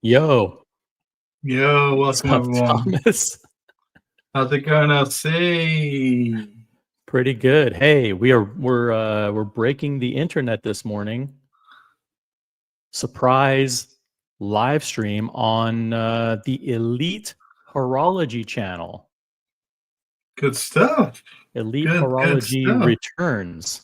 Yo, Yo, what's welcome up, everyone. Thomas? How's it going, LC? Pretty good. Hey, we're breaking the internet this morning. Surprise live stream on the Elite Horology channel. Good stuff. Elite Good Horology stuff. returns.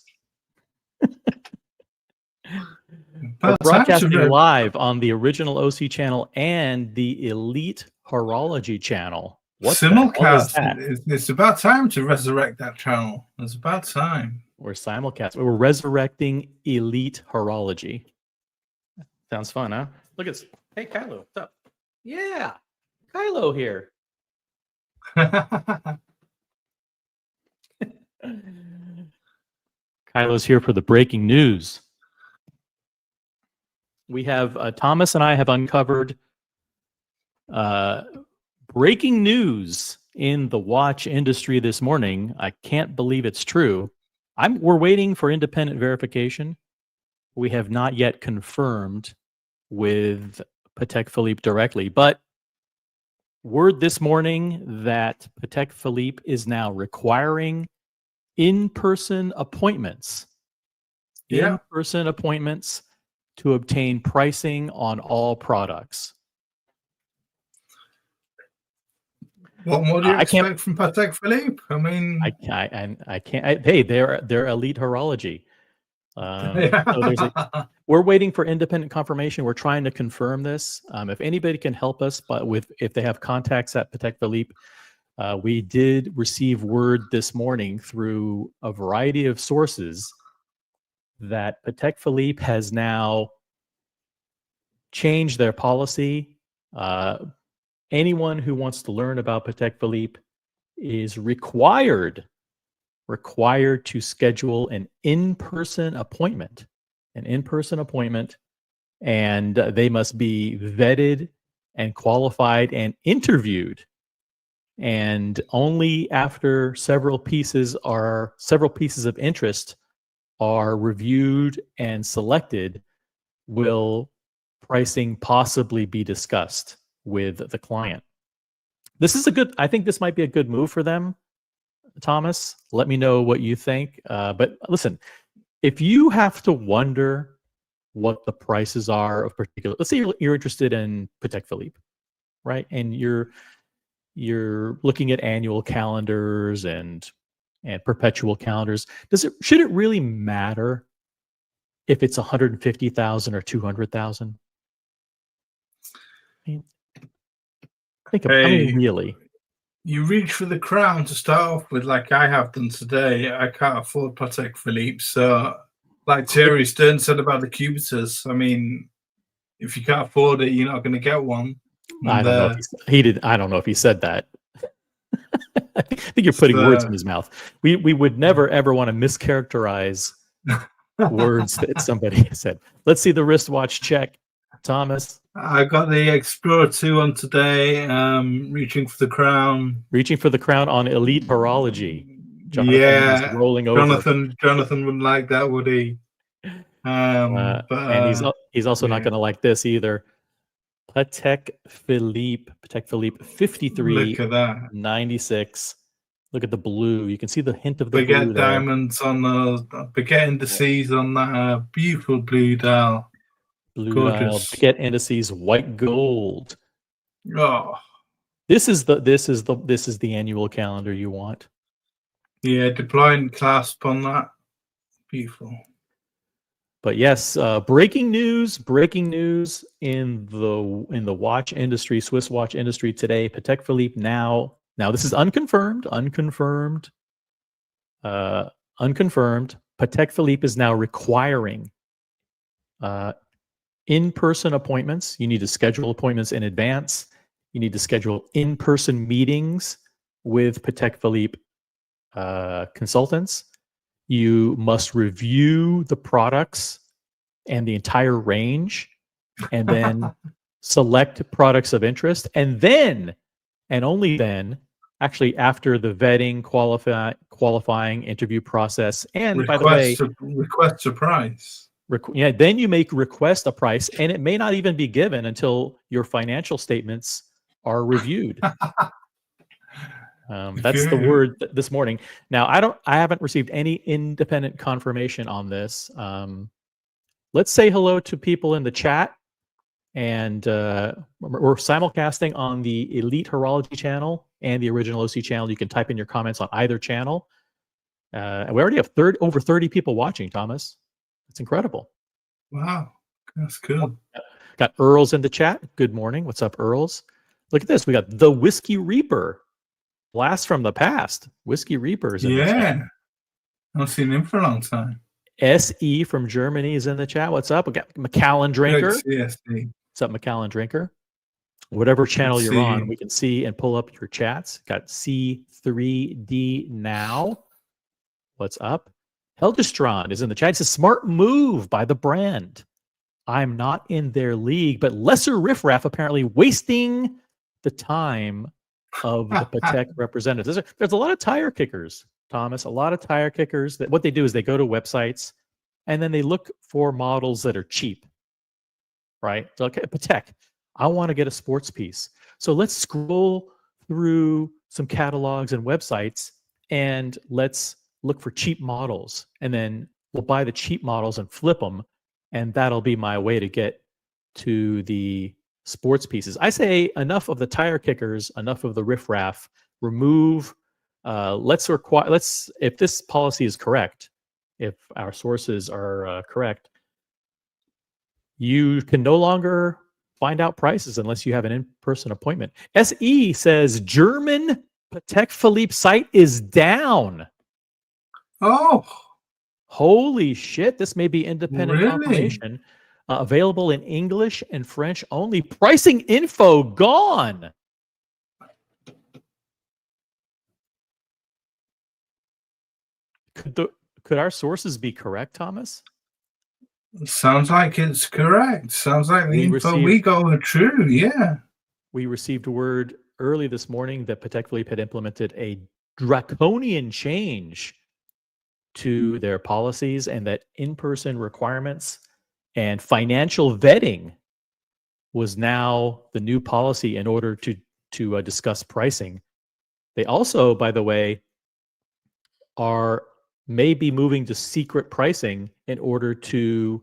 We're About time broadcasting to live on the original OC channel and the Elite Horology channel. What the hell is simulcast. that? It's about time to resurrect that channel. It's about time. We're simulcast. We're resurrecting Elite Horology. Sounds fun, huh? Look at this. Hey, Kylo, what's up? Yeah, Kylo here. Kylo's here for the breaking news. We have Thomas and I have uncovered breaking news in the watch industry this morning. I can't believe it's true. We're waiting for independent verification. We have not yet confirmed with Patek Philippe directly, but word this morning that Patek Philippe is now requiring in-person appointments. Yeah. In-person appointments to obtain pricing on all products. What more do you expect from Patek Philippe? I mean, I can't. Hey, they're Elite Horology. So we're waiting for independent confirmation. We're trying to confirm this. If anybody can help us, if they have contacts at Patek Philippe, we did receive word this morning through a variety of sources that Patek Philippe has now changed their policy. Anyone who wants to learn about Patek Philippe is required to schedule an in-person appointment, and they must be vetted and qualified and interviewed. And only after several pieces of interest are reviewed and selected will pricing possibly be discussed with the client. I think this might be a good move for them. Thomas, let me know what you think. But listen, if you have to wonder what the prices are of particular, let's say you're interested in Patek Philippe, right? And you're looking at annual calendars and perpetual calendars. Should it really matter if it's 150,000 or 200,000? Really. You reach for the crown to start off with, like I have done today. I can't afford Patek Philippe, so like Thierry Stern said about the Cubiters, I mean, if you can't afford it, you're not going to get one. I don't know if he did. I don't know if he said that. I think you're putting words in his mouth. We would never ever want to mischaracterize words that somebody said. Let's see the wristwatch check, Thomas. I got the Explorer 2 on today. Reaching for the crown. Reaching for the crown on Elite Horology. Jonathan is rolling over. Jonathan wouldn't like that, would he? And he's also not going to like this either. Patek Philippe 5396. Look at the blue. You can see the hint of the blue there. Diamonds on the baguette indices on that beautiful blue dial. Gorgeous. Baguette indices, white gold. Oh, this is the annual calendar you want. Yeah, deploying clasp on that. Beautiful. But yes, breaking news in the watch industry, Swiss watch industry today. Patek Philippe now this is unconfirmed. Patek Philippe is now requiring in-person appointments. You need to schedule appointments in advance. You need to schedule in-person meetings with Patek Philippe consultants. You must review the products and the entire range, and then select products of interest, and then, and only then, actually after the vetting, qualifying interview process, and by the way, request a price. Then you make request a price, and it may not even be given until your financial statements are reviewed. That's the word this morning. Now, I haven't received any independent confirmation on this. Let's say hello to people in the chat, and we're simulcasting on the Elite Horology channel and the Original OC channel. You can type in your comments on either channel. We already have over 30 people watching, Thomas. It's incredible. Wow, that's cool. Got Earls in the chat. Good morning. What's up, Earls? Look at this. We got the Whiskey Reaper. Blast from the past. Whiskey Reapers in the chat. I haven't seen him for a long time. SE from Germany is in the chat. What's up? We got Macallan Drinker. CSD. What's up, Macallan Drinker? Whatever channel you're on, we can see and pull up your chats. Got C3D now. What's up? Heldestron is in the chat. It's a smart move by the brand. I'm not in their league, but lesser riffraff apparently wasting the time of the PATEK representatives. There's a lot of tire kickers, Thomas, a lot of tire kickers that what they do is they go to websites and then they look for models that are cheap, right? So, okay, PATEK, I want to get a sports piece. So let's scroll through some catalogs and websites and let's look for cheap models. And then we'll buy the cheap models and flip them. And that'll be my way to get to the sports pieces. I say enough of the tire kickers, enough of the riffraff. Remove. If this policy is correct, if our sources are correct, you can no longer find out prices unless you have an in-person appointment. SE says German Patek Philippe site is down. Oh, holy shit! This may be independent really? confirmation. Available in English and French only. Pricing info gone. Could our sources be correct, Thomas? Sounds like it's correct. Sounds like the info we got were true. Yeah. We received word early this morning that Patek Philippe had implemented a draconian change to their policies, and that in-person requirements and financial vetting was now the new policy in order to discuss pricing. They also, by the way, may be moving to secret pricing in order to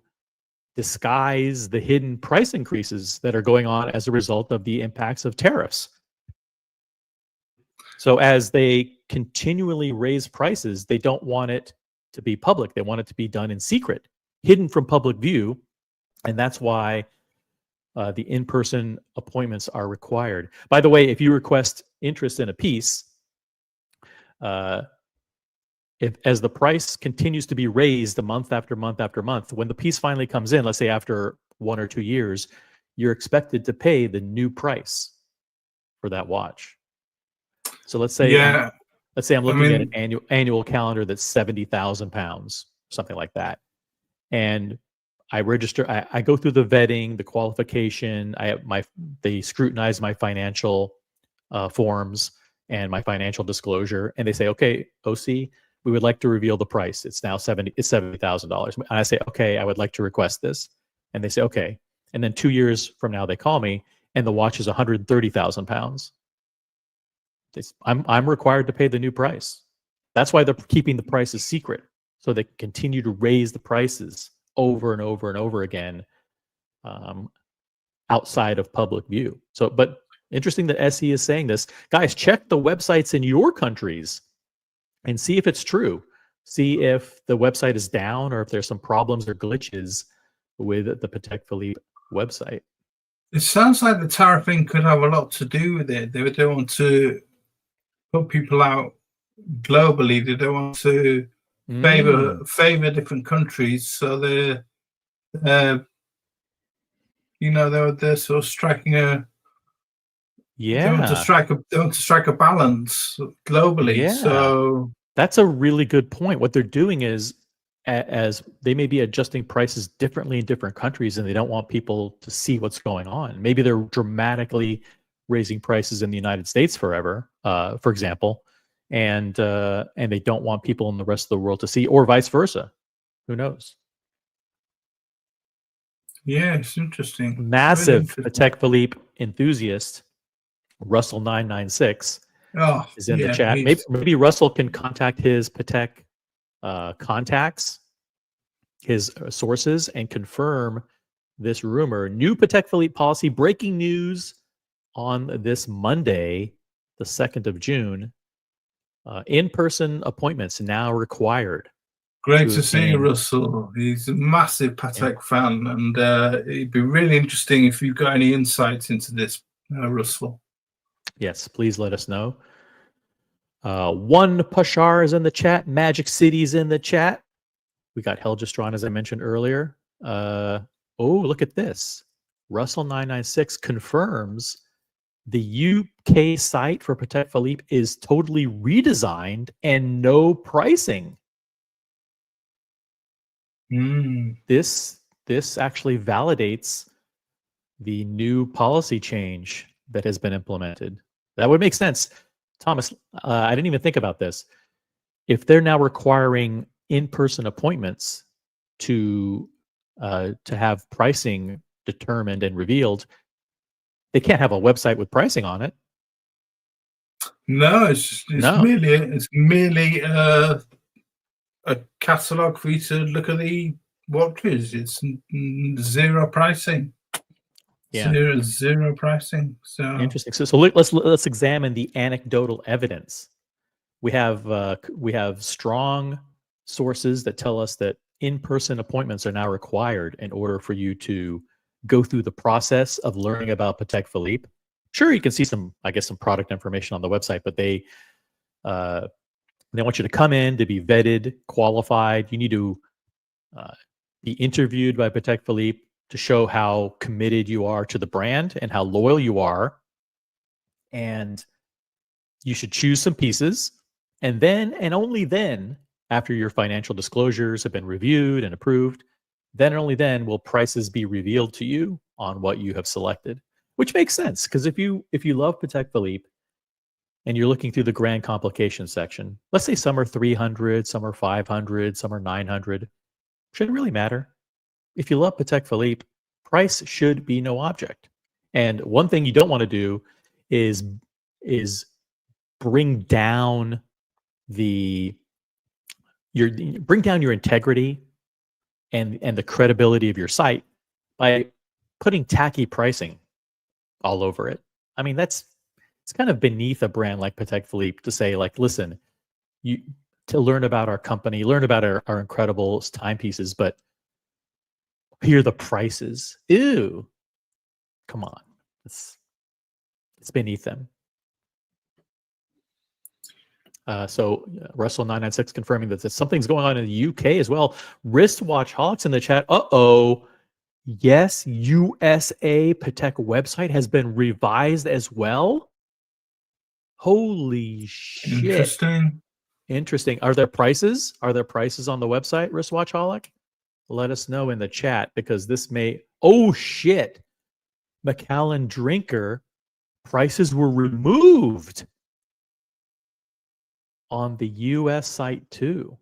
disguise the hidden price increases that are going on as a result of the impacts of tariffs. So as they continually raise prices, they don't want it to be public. They want it to be done in secret, hidden from public view. And that's why the in-person appointments are required. By the way, if you request interest in a piece, as the price continues to be raised month after month after month, when the piece finally comes in, let's say after 1 or 2 years, you're expected to pay the new price for that watch. So let's say, I'm looking at an annual calendar that's 70,000 pounds, something like that, and I register. I go through the vetting, the qualification. They scrutinize my financial forms and my financial disclosure, and they say, "Okay, OC, we would like to reveal the price. It's now $70,000." And I say, "Okay, I would like to request this," and they say, "Okay." And then 2 years from now, they call me, and the watch is 130,000 pounds. I'm required to pay the new price. That's why they're keeping the prices secret, so they continue to raise the prices over and over and over again, outside of public view. So, but interesting that SE is saying this. Guys, check the websites in your countries and see if it's true. See if the website is down or if there's some problems or glitches with the Patek Philippe website. It sounds like the tariffing could have a lot to do with it. They don't want to put people out globally. They don't want to favor different countries. So they're sort of striking a they want to strike a balance globally. Yeah. So that's a really good point. What they're doing is, as they may be adjusting prices differently in different countries, and they don't want people to see what's going on. Maybe they're dramatically raising prices in the United States for example, and they don't want people in the rest of the world to see, or vice versa. Who knows? Yeah, it's interesting. Really Massive interesting. Patek Philippe enthusiast, Russell 996, Oh, is in the yeah, chat. Maybe Russell can contact his Patek contacts, his sources, and confirm this rumor. New Patek Philippe policy, breaking news on this Monday, the 2nd of June. In-person appointments now required. great to see Russell. He's a massive Patek fan, and it'd be really interesting if you've got any insights into this, Russell. Yes, please let us know. One Pashar is in the chat. Magic City's in the chat. We got Helgestron, as I mentioned earlier. Oh, look at this. Russell 996 confirms the UK site for Patek Philippe is totally redesigned and no pricing. This actually validates the new policy change that has been implemented. That would make sense. Thomas, I didn't even think about this. If they're now requiring in-person appointments to have pricing determined and revealed, they can't have a website with pricing on it. No, it's merely a catalog for you to look at the watches. It's zero pricing. Yeah, zero pricing. So interesting. So let's examine the anecdotal evidence. We have strong sources that tell us that in-person appointments are now required in order for you to go through the process of learning about Patek Philippe. Sure, you can see some product information on the website, but they want you to come in to be vetted, qualified. You need to be interviewed by Patek Philippe to show how committed you are to the brand and how loyal you are. And you should choose some pieces. And then, and only then, after your financial disclosures have been reviewed and approved, then and only then will prices be revealed to you on what you have selected, which makes sense. Because if you love Patek Philippe and you're looking through the grand complications section, let's say some are 300, some are 500, some are 900, shouldn't really matter. If you love Patek Philippe, price should be no object. And one thing you don't want to do is bring down your integrity and the credibility of your site by putting tacky pricing all over it. I mean, it's kind of beneath a brand like Patek Philippe to say, like, listen, to learn about our company, learn about our incredible timepieces, but here are the prices. Ew. Come on. It's beneath them. So Russell 996 confirming that something's going on in the UK as well. Wristwatchholics in the chat. Yes, USA Patek website has been revised as well. Holy shit. Interesting. Are there prices? Are there prices on the website, Wristwatchholic? Let us know in the chat, because this may... Oh, shit. Macallan Drinker prices were removed on the US site too.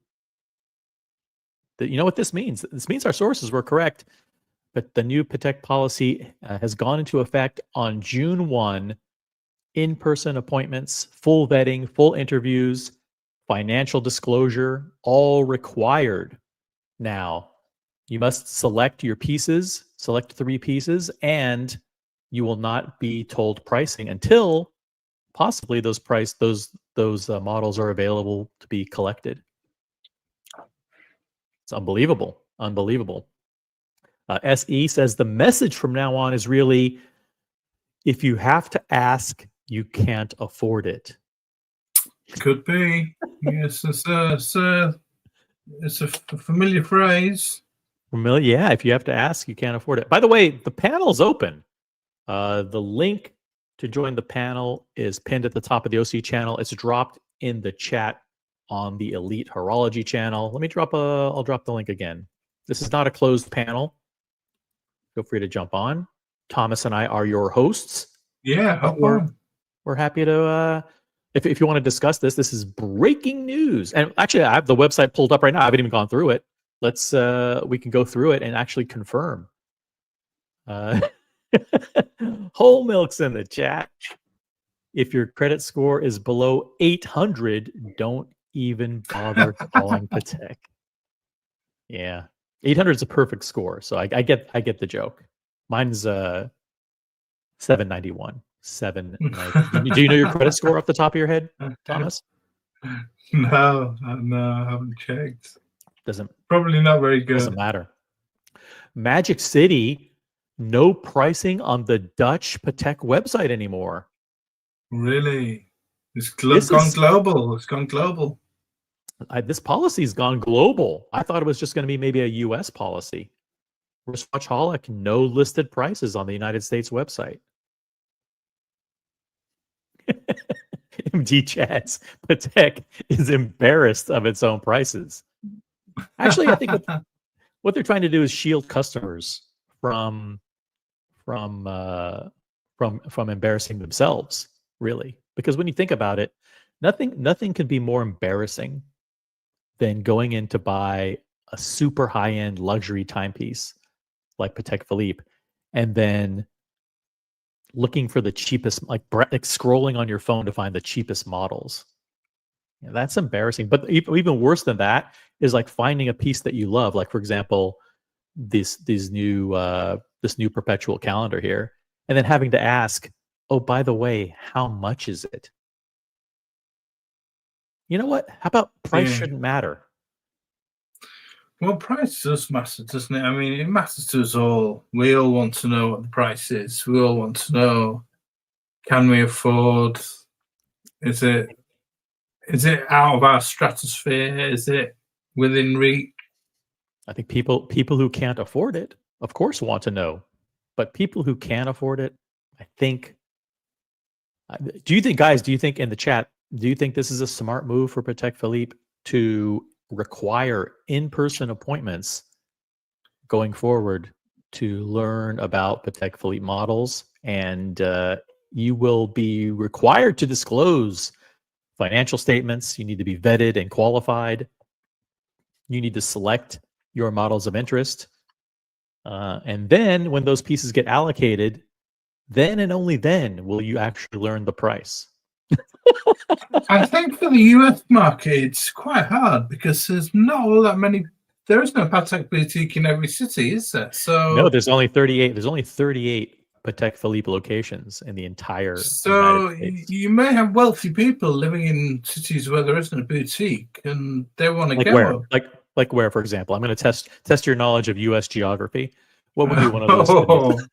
You know what this means? This means our sources were correct, but the new Patek policy has gone into effect on June 1. In-person appointments, full vetting, full interviews, financial disclosure, all required. Now, you must select your pieces, select 3 pieces, and you will not be told pricing until possibly those models are available to be collected. It's unbelievable. SE says the message from now on is really, if you have to ask, you can't afford it. Could be. Yes, it's a familiar phrase. Yeah, if you have to ask, you can't afford it. By the way, the panel's open. The link to join the panel is pinned at the top of the OC channel. It's dropped in the chat on the Elite Horology channel. Let me I'll drop the link again. This is not a closed panel. Feel free to jump on. Thomas and I are your hosts. Yeah, hop on. We're happy to, if you want to discuss this is breaking news. And actually, I have the website pulled up right now. I haven't even gone through it. We can go through it and actually confirm Uh, Whole Milk's in the chat. If your credit score is below 800, don't even bother calling Patek. Yeah, 800 is a perfect score, so I get the joke. Mine's 791. 790. Do you know your credit score off the top of your head, Thomas? No, I haven't checked. Doesn't Probably not very good. Doesn't matter. Magic City, no pricing on the Dutch Patek website anymore. Really? It's This gone is- global. It's gone global. This policy's gone global. I thought it was just going to be maybe a US policy. Wristwatchaholic, no listed prices on the United States website. MD chats, Patek is embarrassed of its own prices. Actually, I think what they're trying to do is shield customers from embarrassing themselves, really. Because when you think about it, nothing could be more embarrassing than going in to buy a super high-end luxury timepiece like Patek Philippe, and then looking for the cheapest, like scrolling on your phone to find the cheapest models. Yeah, that's embarrassing. But even worse than that is like finding a piece that you love. Like, for example, this new perpetual calendar here, and then having to ask, oh, by the way, how much is it? You know what? How about price shouldn't matter? Well, price does matter, doesn't it? I mean, it matters to us all. We all want to know what the price is. We all want to know, can we afford? Is it out of our stratosphere? Is it within reach? I think people who can't afford it, of course, want to know. But people who can afford it, I think. Do you think in the chat, do you think this is a smart move for Patek Philippe to require in-person appointments going forward to learn about Patek Philippe models? And you will be required to disclose financial statements. You need to be vetted and qualified. You need to select your models of interest. And then when those pieces get allocated, then and only then will you actually learn the price. I think for the US market, it's quite hard because there's not all that many. There is no Patek boutique in every city, is there? So no, there's only 38. There's only 38 Patek Philippe locations in the entire United States. You may have wealthy people living in cities where there isn't a boutique, and they want to like go. Where? Like where, for example? I'm going to test your knowledge of U.S. geography. What would be one of those cities?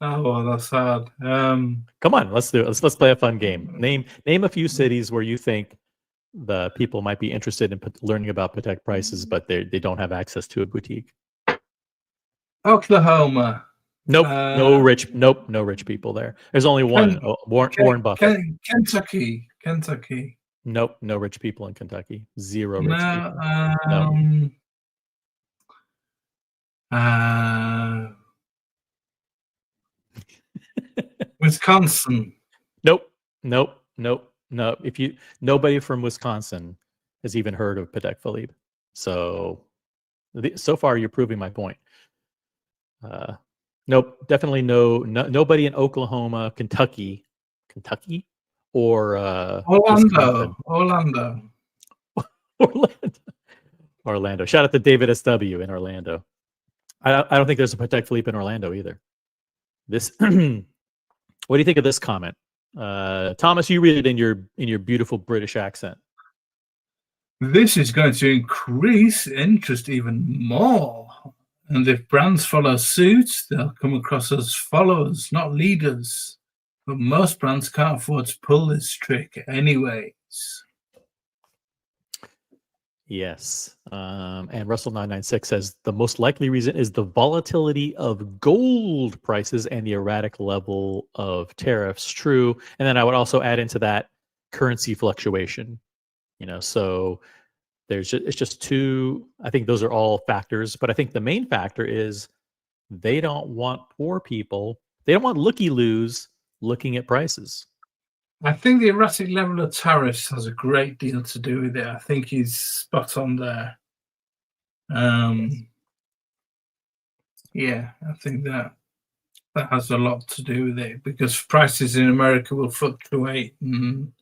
Oh, that's hard. Come on, let's do it. Let's play a fun game. Name a few cities where you think the people might be interested in learning about Patek prices, but they don't have access to a boutique. Oklahoma. Nope, no rich people there. There's only one. Warren Buffett. Kentucky. Nope, no rich people in Kentucky. Zero rich people. No. Wisconsin. Nope. Nobody from Wisconsin has even heard of Patek Philippe. So far you're proving my point. Nope, definitely nobody in Oklahoma, Kentucky, or Orlando. Shout out to David SW in Orlando. I don't think there's a Patek Philippe in Orlando either. This. What do you think of this comment, Thomas? You read it in your beautiful British accent. This is going to increase interest even more, and if brands follow suit, they'll come across as followers, not leaders. But most brands can't afford to pull this trick, anyways. Yes. And Russell996 says the most likely reason is the volatility of gold prices and the erratic level of tariffs. True. And then I would also add into that currency fluctuation. So it's just two. I think those are all factors, but I think the main factor is they don't want poor people. They don't want looky-loos looking at prices. I think the erratic level of tariffs has a great deal to do with it. I think he's spot on there. Yeah, I think that has a lot to do with it because prices in America will fluctuate and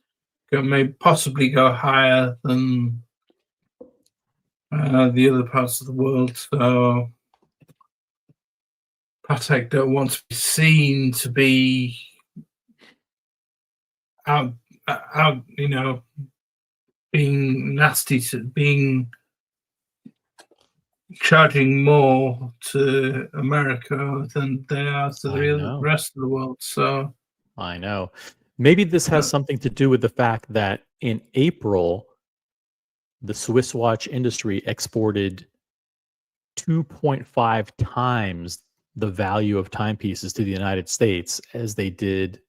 may possibly go higher than the other parts of the world. So Patek don't want to be seen to be out, being nasty, to being charging more to America than they are to I the know. rest of the world. So I know. Maybe this has uh, something to do with the fact that in April, the Swiss watch industry exported 2.5 times the value of timepieces to the United States as they did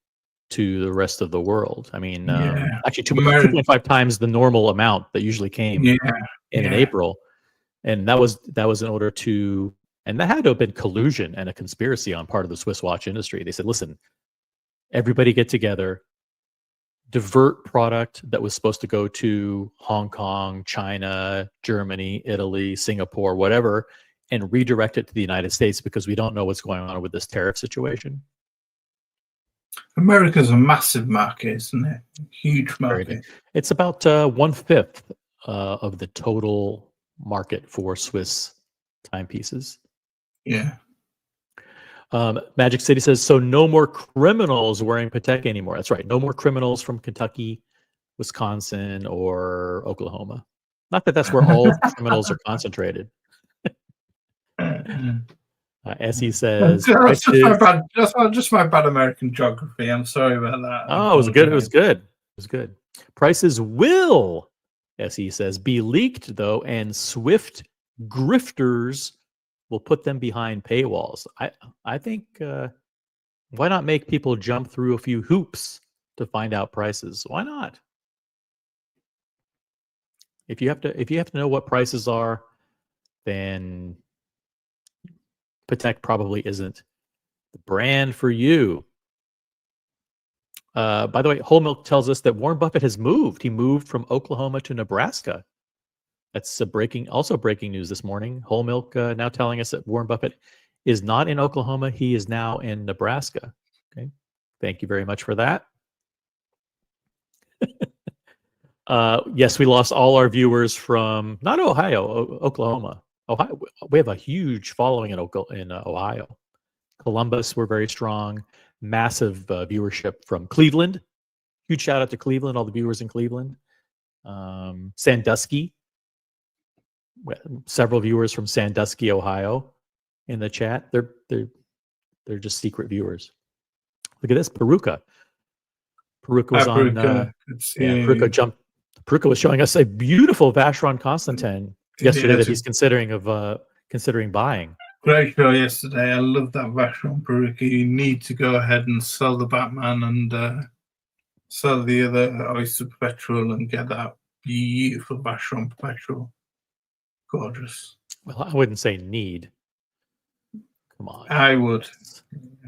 to the rest of the world. I mean, yeah, actually, America, 2.5 times the normal amount that usually came yeah, in yeah. April, and that was in order to, and that had to have been collusion and a conspiracy on part of the Swiss watch industry. They said, "Listen, everybody get together, divert product that was supposed to go to Hong Kong, China, Germany, Italy, Singapore, whatever, and redirect it to the United States because we don't know what's going on with this tariff situation." America's a massive market, isn't it? Huge Very big. market. It's about 1/5 of the total market for Swiss timepieces. Yeah. Magic City says, so no more criminals wearing Patek anymore. That's right. No more criminals from Kentucky, Wisconsin, or Oklahoma. Not that that's where all the criminals are concentrated. Essie says, That's just my prices. bad. Just my bad American geography. I'm sorry about that. I Oh, it was good. It was apologize. good. It was good. Prices will, SE says, be leaked though, and swift grifters will put them behind paywalls. I think why not make people jump through a few hoops to find out prices? Why not? If you have to know what prices are, then Patek probably isn't the brand for you. By the way, Whole Milk tells us that Warren Buffett has moved. He moved from Oklahoma to Nebraska. That's also breaking news this morning. Whole Milk now telling us that Warren Buffett is not in Oklahoma. He is now in Nebraska. Okay. Thank you very much for that. Yes, we lost all our viewers from not Ohio, Oklahoma. Ohio. We have a huge following in Ohio. Columbus, we're very strong. Massive viewership from Cleveland. Huge shout out to Cleveland, all the viewers in Cleveland. Sandusky, several viewers from Sandusky, Ohio, in the chat. They're just secret viewers. Look at this, Peruka. Peruka was on. Peruka jumped. Peruka was showing us a beautiful Vacheron Constantin yesterday that he's considering buying. Great show yesterday. I love that Vacheron Peruka. You need to go ahead and sell the Batman and sell the other Oyster Perpetual and get that beautiful Vacheron Perpetual. Gorgeous. Well, I wouldn't say need. Come on. I would.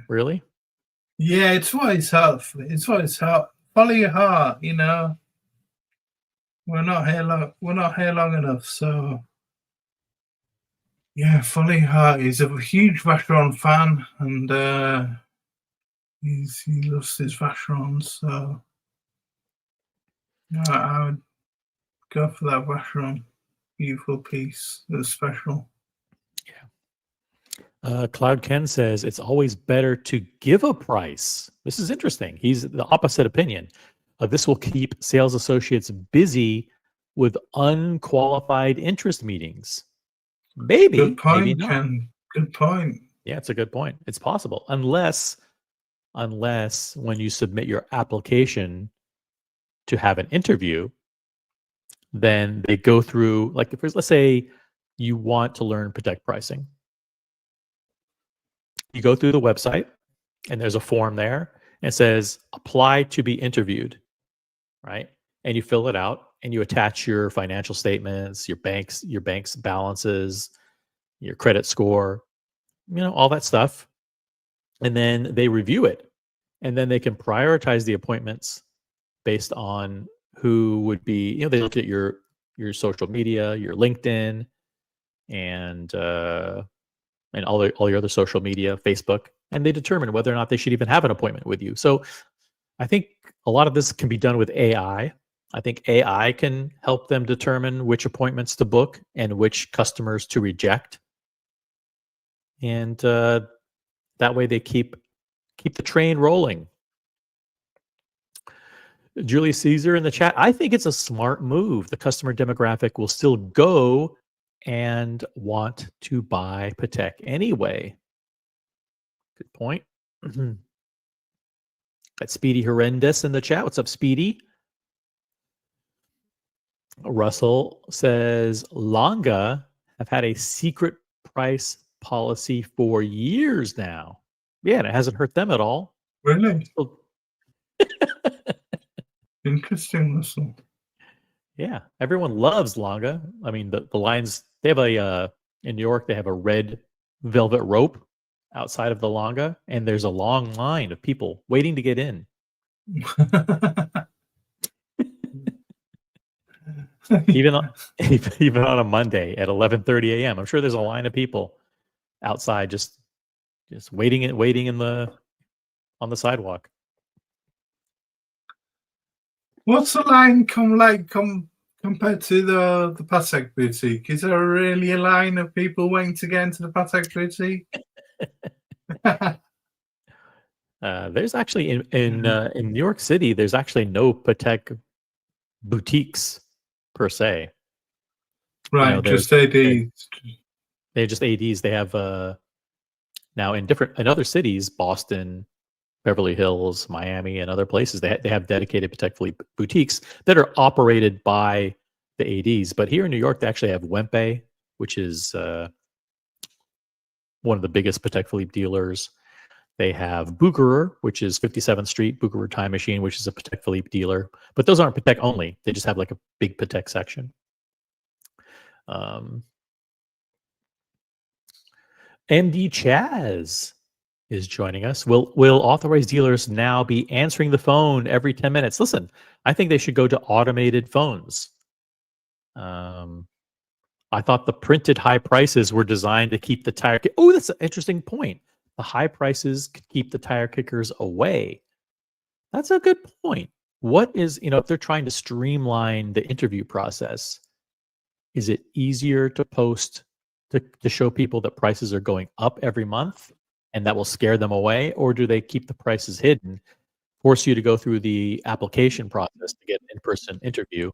Really? Yeah, it's what it's heart. It's what it's heart. Follow your heart. You know, we're not here long. We're not here long enough. So, yeah, follow your heart. He's a huge Vacheron fan, and he loves his Vacherons. So, I would go for that Vacheron. Beautiful piece. It's special. Cloud Ken says it's always better to give a price. This is interesting. He's the opposite opinion. This will keep sales associates busy with unqualified interest meetings. Maybe. Good point, maybe not. Ken. Good point. Yeah, it's a good point. It's possible, unless when you submit your application to have an interview, then they go through, like, if let's say you want to learn Patek pricing. You go through the website and there's a form there and it says apply to be interviewed, right? And you fill it out and you attach your financial statements, your bank's balances, your credit score, all that stuff. And then they review it. And then they can prioritize the appointments based on who would be, they look at your social media, your LinkedIn, and and all your other social media, Facebook, and they determine whether or not they should even have an appointment with you. So I think a lot of this can be done with AI. I think AI can help them determine which appointments to book and which customers to reject, and that way they keep the train rolling. Julius Caesar in the chat. I think it's a smart move. The customer demographic will still go and want to buy Patek anyway. Good point. Got Speedy Horrendous in the chat. What's up, Speedy? Russell says Longa have had a secret price policy for years now. Yeah, and it hasn't hurt them at all. Really? Still- Interesting, Russell. Yeah, everyone loves Longa. I mean, the lines, they have a, in New York, they have a red velvet rope outside of the Longa, and there's a long line of people waiting to get in. even on a Monday at 11:30 a.m. I'm sure there's a line of people outside just waiting in the on the sidewalk. What's the line compared to the Patek boutique? Is there really a line of people waiting to get into the Patek boutique? There's actually in New York City, there's actually no Patek boutiques per se. Right, just ADs. They're just ADs. They have now in other cities, Boston, Beverly Hills, Miami, and other places, they have dedicated Patek Philippe boutiques that are operated by the ADs. But here in New York, they actually have Wempe, which is one of the biggest Patek Philippe dealers. They have Bucherer, which is 57th Street, Bucherer Time Machine, which is a Patek Philippe dealer. But those aren't Patek only. They just have like a big Patek section. MD Chaz is joining us. Will authorized dealers now be answering the phone every 10 minutes? Listen, I think they should go to automated phones. I thought the printed high prices were designed to keep the tire. Oh, that's an interesting point. The high prices could keep the tire kickers away. That's a good point. What is, if they're trying to streamline the interview process, is it easier to post to show people that prices are going up every month and that will scare them away? Or do they keep the prices hidden, force you to go through the application process to get an in-person interview,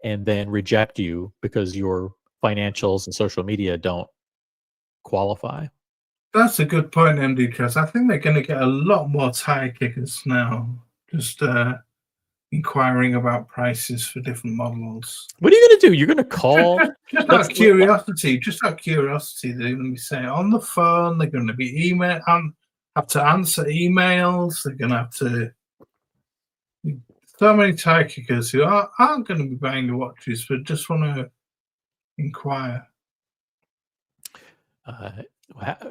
and then reject you because your financials and social media don't qualify? That's a good point, MD, because I think they're going to get a lot more tire kickers now, just inquiring about prices for different models. What are you going to do? You're going to call? Just out of curiosity, they're going to be saying on the phone, they're going to be have to answer emails, they're going to have to. So many tire kickers who aren't going to be buying the watches, but just want to inquire.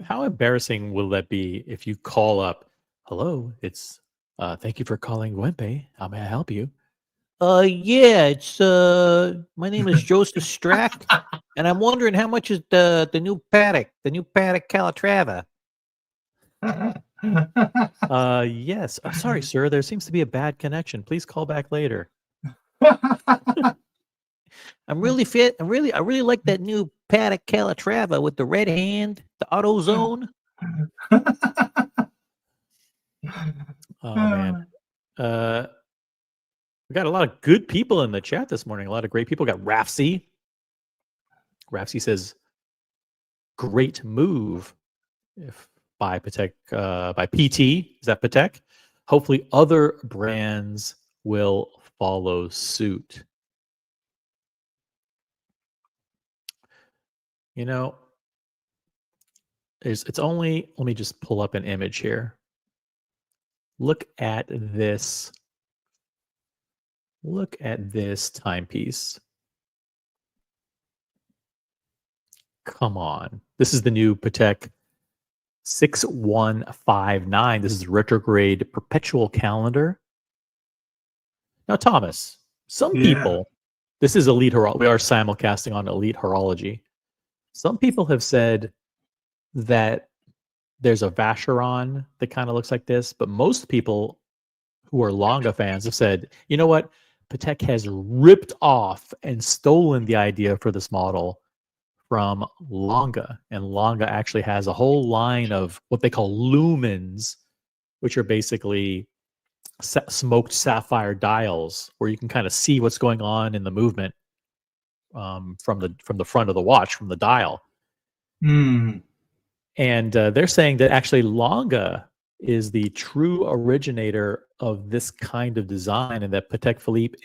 How embarrassing will that be if you call up? Hello, it's thank you for calling Wempe. How may I help you? Yeah, it's my name is Joseph Strack, and I'm wondering how much is the new Patek Calatrava. Yes. Sorry, sir. There seems to be a bad connection. Please call back later. I'm really fit. I really like that new Patek Calatrava with the red hand, the AutoZone. Oh man. We got a lot of good people in the chat this morning. A lot of great people. We got Rafsy. Rafsy says, "Great move." If by Patek, by PT, is that Patek? Hopefully, other brands will follow suit. It's only. Let me just pull up an image here. Look at this. Look at this timepiece. Come on. This is the new Patek 6159. This is retrograde perpetual calendar. Now, Thomas, some people, this is Elite Horology. We are simulcasting on Elite Horology. Some people have said that there's a Vacheron that kind of looks like this, but most people who are Longa fans have said, you know what? Patek has ripped off and stolen the idea for this model from Longa. And Longa actually has a whole line of what they call lumens, which are basically smoked sapphire dials where you can kind of see what's going on in the movement from the front of the watch, from the dial. And they're saying that actually Longa is the true originator of this kind of design, and that Patek Philippe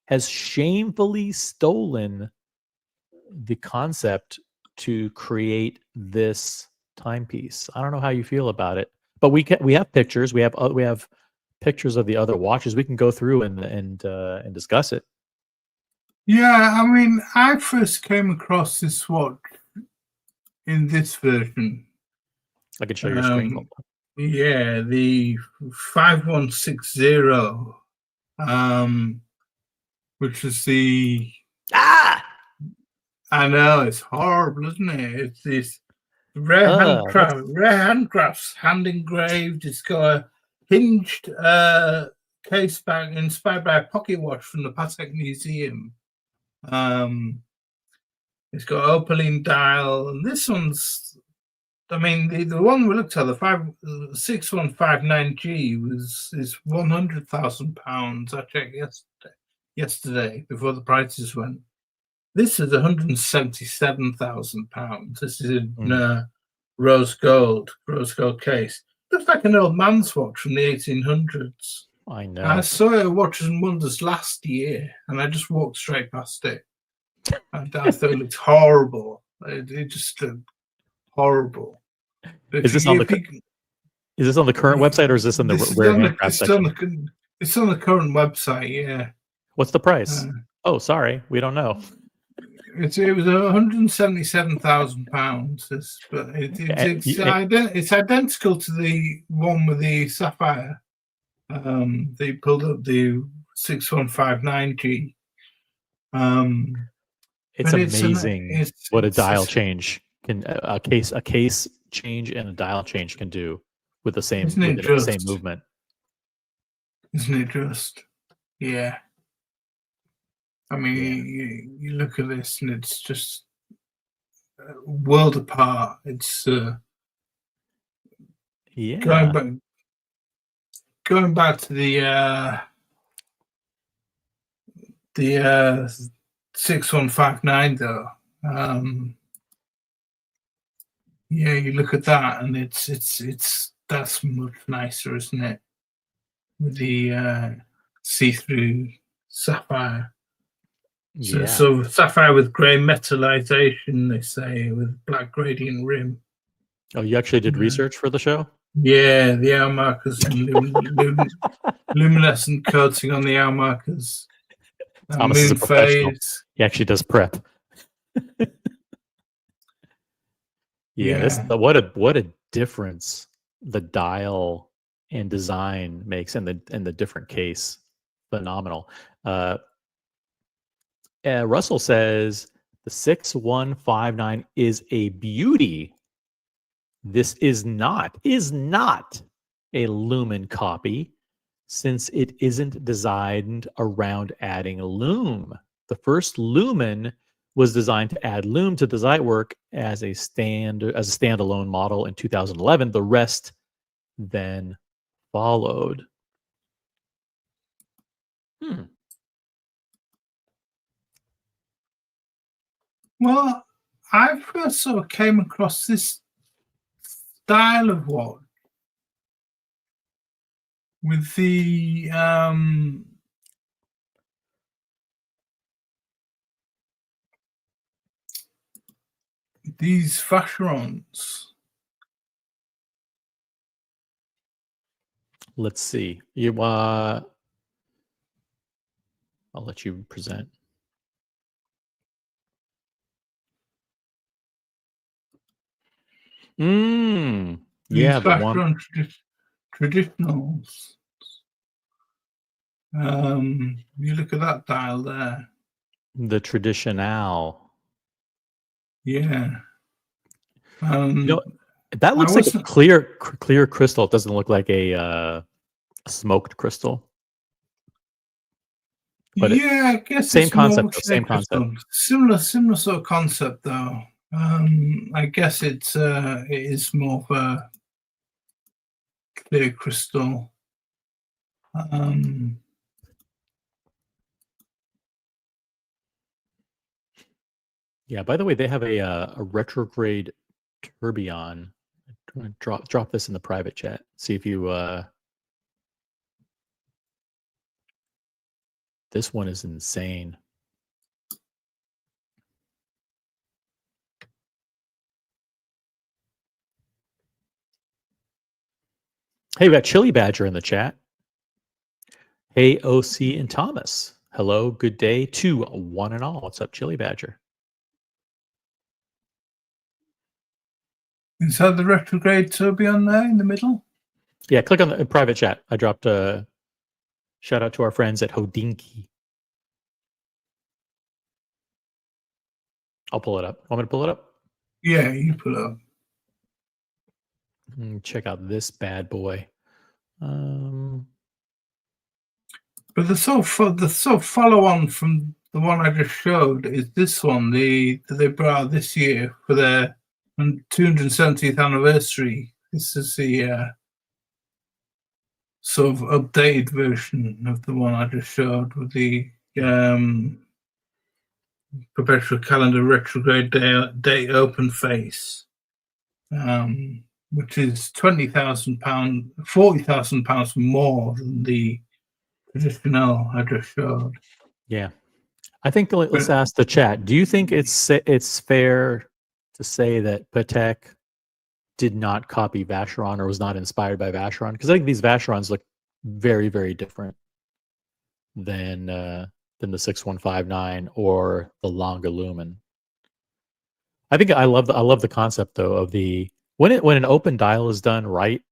has shamefully stolen the concept to create this timepiece. I don't know how you feel about it, but we have pictures. We have pictures of the other watches. We can go through and discuss it. Yeah, I mean, I first came across this watch in this version. I can show your screen. Yeah, the 5160, which is the I know, it's horrible, isn't it? It's this rare handcrafts, hand engraved. It's got a hinged case back inspired by a pocket watch from the Patek Museum. It's got opaline dial, and this one's, I mean, the one we looked at, the 6159G is £100,000. I checked yesterday before the prices went. This is £177,000. This is in rose gold case. Looks like an old man's watch from the 1800s. I know. I saw it at Watches and Wonders last year, and I just walked straight past it. I thought it looked horrible. It just looked horrible. Is this on the current website, or is this on the rare handcraft section? It's on the current website. Yeah. What's the price? Oh, sorry, we don't know. It was £177,000, but it's identical to the one with the sapphire. They pulled up the 6159G. It's amazing what a dial change can a case change and a dial change can do with the same movement. Isn't it just? Yeah. I mean, you look at this and it's just a world apart. It's going back to the 6159 though. Yeah, you look at that and that's much nicer, isn't it? With the see-through sapphire. Yeah. So sapphire with grey metallization, they say, with black gradient rim. Oh, you actually did research for the show? Yeah, the hour markers and luminescent coating on the hour markers. Thomas is a professional. He actually does prep. What a difference the dial and design makes, and the different case. Phenomenal. Russell says the 6159 is a beauty. This is not a lumen copy, since it isn't designed around adding a lume. The first lumen was designed to add lume to the Zeitwerk as a standalone model in 2011. The rest then followed. Well, I first sort of came across this style of watch with the these Vacherons. Let's see. I'll let you present. Yeah, the one traditionals. You look at that dial there. The traditional. Yeah. Um, That I looks like a wasn't. clear crystal. It doesn't look like a smoked crystal. But Yeah, I guess same it's more concept, though. clear Same concept. crystal. Similar sort of concept though. I guess it is more of a clear crystal. Yeah. By the way, they have a retrograde tourbillon. I'm gonna drop this in the private chat. See if you. This one is insane. Hey, we got Chili Badger in the chat. Hey, OC and Thomas. Hello, good day to one and all. What's up, Chili Badger? Is that the retrograde tourbillon there in the middle? Yeah, click on the private chat. I dropped a shout out to our friends at Hodinky. I'll pull it up. Want me to pull it up? Yeah, you put up. Check out this bad boy. But the sort of follow on from the one I just showed is this one. That they brought out this year for their 270th anniversary. This is the sort of updated version of the one I just showed with the perpetual calendar retrograde day open face, which is £40,000 more than the traditional I just showed. Yeah, I think let's ask the chat. Do you think it's fair to say that PATEK did not copy Vacheron or was not inspired by Vacheron? Because I think these Vacherons look very, very different than the 6159 or the Longa Lumen. I think I love the concept though of the when an open dial is done right,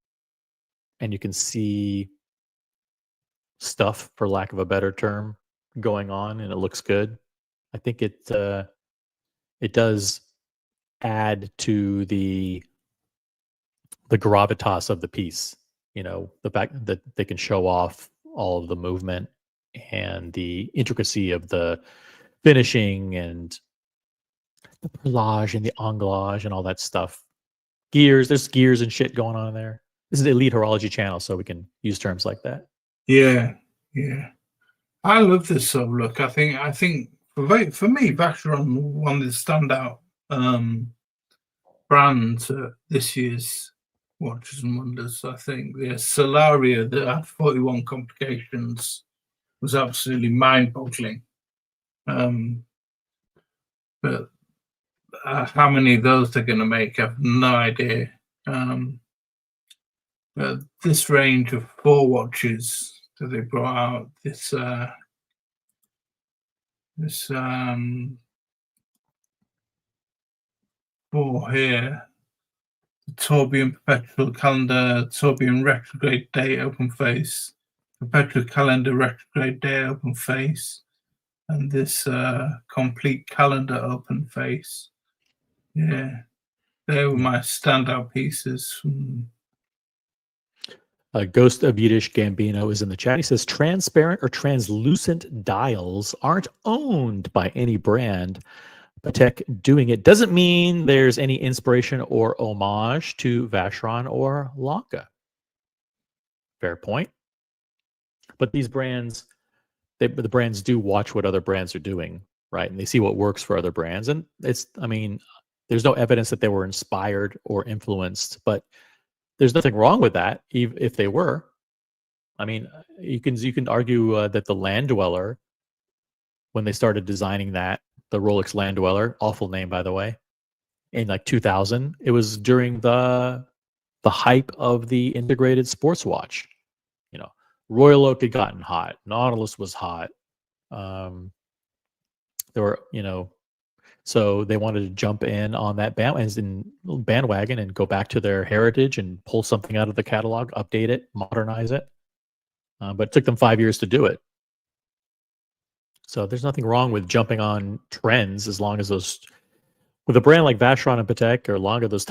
and you can see stuff, for lack of a better term, going on, and it looks good. I think it does add to the gravitas of the piece. You know, the fact that they can show off all of the movement and the intricacy of the finishing and the perlage and the anglage and all that stuff. There's gears and shit going on in there. This is the Elite Horology channel, so we can use terms like that. Yeah. I love this sort of look. I think for me, Vacheron one of the standout brands this year's Watches and Wonders. I think the Solaria that had 41 complications was absolutely mind-boggling. But how many of those they're going to make, I have no idea. But this range of 4 watches that they brought out, this 4 here, the Tourbillon Perpetual Calendar, Tourbillon Retrograde Day Open Face, Perpetual Calendar Retrograde Day Open Face, and this Complete Calendar Open Face. Yeah, they were my standout pieces. Ghost of Yiddish Gambino is in the chat. He says transparent or translucent dials aren't owned by any brand. Patek doing it doesn't mean there's any inspiration or homage to Vacheron or Lanka. Fair point. But these brands, the brands do watch what other brands are doing, right? And they see what works for other brands. And there's no evidence that they were inspired or influenced, but there's nothing wrong with that, if they were. I mean, you can argue that the Land Dweller, when they started designing that, the Rolex Land Dweller, awful name by the way, in like 2000, it was during the hype of the integrated sports watch. You know, Royal Oak had gotten hot, Nautilus was hot. There were, so they wanted to jump in on that bandwagon and go back to their heritage and pull something out of the catalog, update it, modernize it. But it took them 5 years to do it. So there's nothing wrong with jumping on trends as long as With a brand like Vacheron and Patek or Longa, those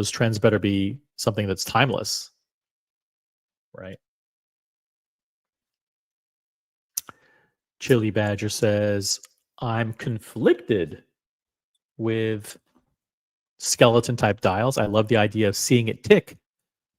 trends better be something that's timeless, right? Chili Badger says, I'm conflicted with skeleton type dials. I love the idea of seeing it tick,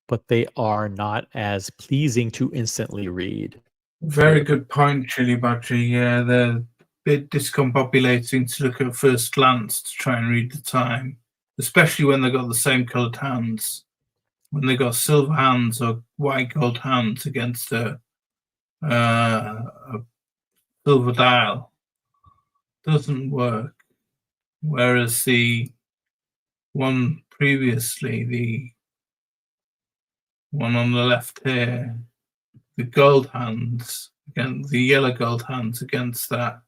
but they are not as pleasing to instantly read. Very good point, Chili Badger. Yeah, they're a bit discombobulating to look at first glance to try and read the time, especially when they've got the same coloured hands. When they've got silver hands or white gold hands against a silver dial, doesn't work. Whereas the one previously, the one on the left here, the gold hands, again, the yellow gold hands against that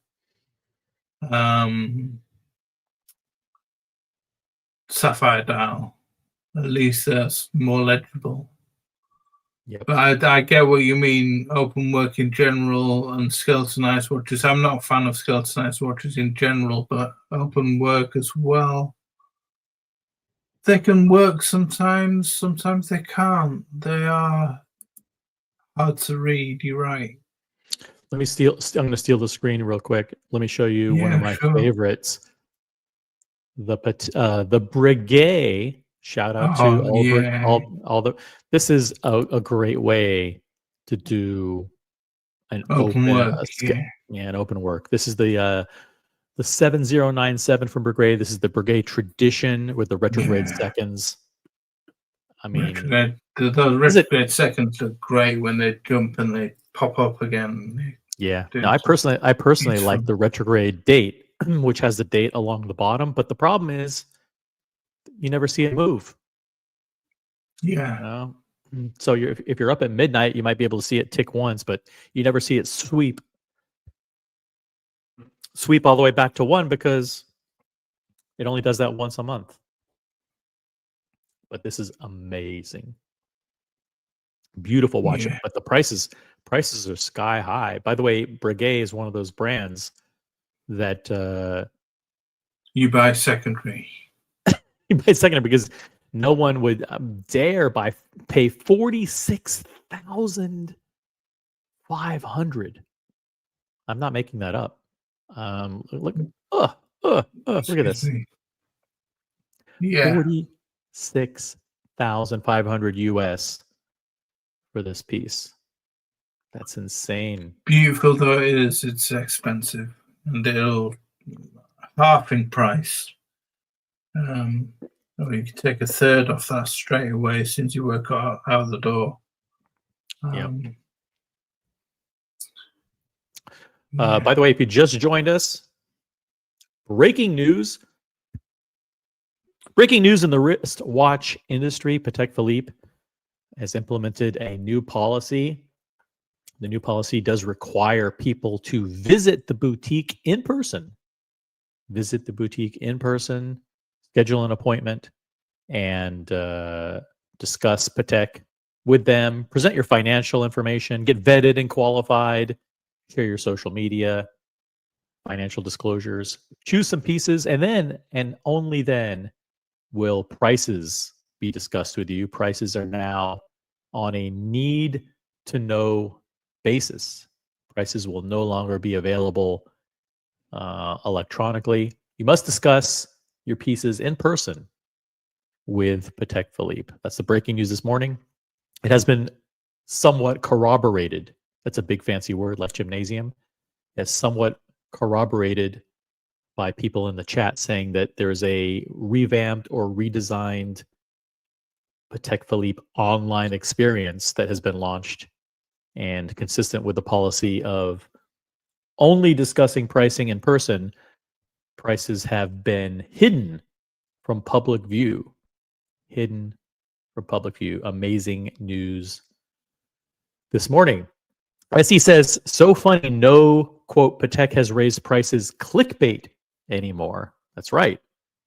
sapphire dial, at least that's more legible. Yep. But I get what you mean, open work in general and skeletonized watches. I'm not a fan of skeletonized watches in general, but open work as well. They can work sometimes they can't. They are hard to read, you're right. I'm going to steal the screen real quick. Let me show you one of my sure. favorites. The Breguet. Shout out to all the. This is a great way to do an open work. An open work. This is the 7097 from Breguet. This is the Breguet Tradition with the retrograde seconds. I mean, those retrograde seconds look great when they jump and they pop up again. Yeah. No, I personally like the retrograde date, which has the date along the bottom. But the problem is, you never see it move. Yeah. You know? So if you're up at midnight, you might be able to see it tick once, but you never see it sweep all the way back to 1 because it only does that once a month. But this is amazing. Beautiful watch. But the prices are sky high. By the way, Breguet is one of those brands that you buy secondary. You buy secondary because no one would dare pay $46,500. I'm not making that up. Look at this. Yeah. 46,500 US for this piece. That's insane. Beautiful though it is, it's expensive, and it'll half in price. You can take a third off that straight away as soon as you work out of the door. By the way, if you just joined us, breaking news in the wristwatch industry. Patek Philippe has implemented a new policy. The new policy does require people to visit the boutique in person. Schedule an appointment, and discuss Patek with them. Present your financial information. Get vetted and qualified. Share your social media, financial disclosures. Choose some pieces, and then, and only then, will prices be discussed with you. Prices are now on a need-to-know basis. Prices will no longer be available electronically. You must discuss your pieces in person with Patek Philippe. That's the breaking news this morning. It has been somewhat corroborated. That's a big fancy word like gymnasium. It's somewhat corroborated by people in the chat saying that there's a revamped or redesigned Patek Philippe online experience that has been launched, and consistent with the policy of only discussing pricing in person, prices have been hidden from public view. Amazing news this morning. SE says, so funny, no, quote, Patek has raised prices clickbait anymore. That's right.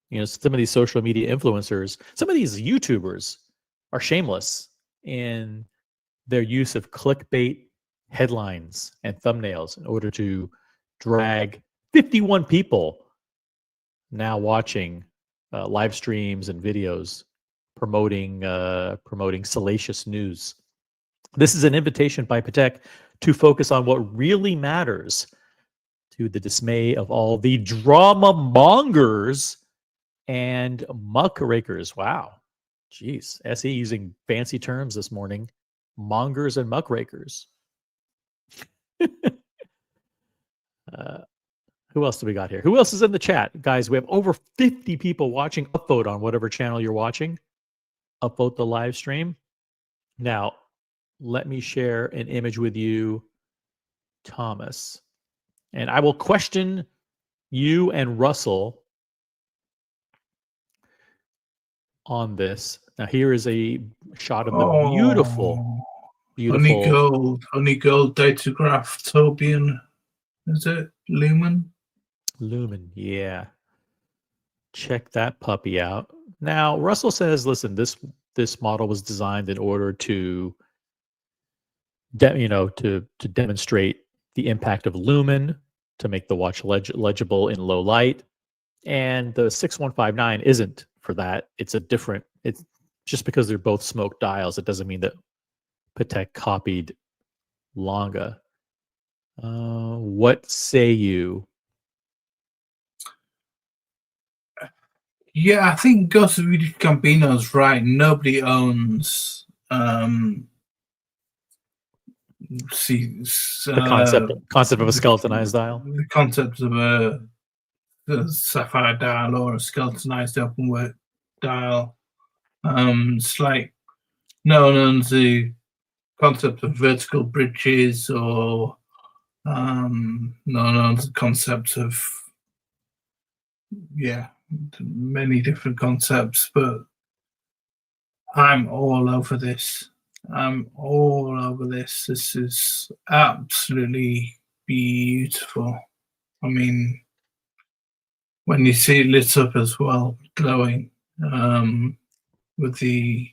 You know, some of these social media influencers, some of these YouTubers are shameless in their use of clickbait headlines and thumbnails in order to drag 51 people now watching live streams and videos promoting salacious news. This is an invitation by PATEK to focus on what really matters, to the dismay of all the drama mongers and muckrakers. Wow. Jeez. SE using fancy terms this morning. Mongers and muckrakers. Who else do we got here? Who else is in the chat? Guys, we have over 50 people watching. Upvote on whatever channel you're watching. Upvote the live stream. Now, let me share an image with you, Thomas. And I will question you and Russell on this. Now, here is a shot of the beautiful honey gold datograph Tobian. Is it Lumen? Lumen, yeah. Check that puppy out. Now, Russell says, listen, this model was designed in order to demonstrate the impact of lumen, to make the watch legible in low light. And the 6159 isn't for that. It's just because they're both smoke dials, it doesn't mean that PATEK copied Longa. What say you? Yeah, I think Ghost of Gambino's right. Nobody owns The concept of a skeletonized dial. The concept of a sapphire dial or a skeletonized open work dial. It's like no one owns the concept of vertical bridges, or no one owns the concept of many different concepts. But I'm all over this. I'm all over this. This is absolutely beautiful. I mean, when you see it lit up as well, glowing, with the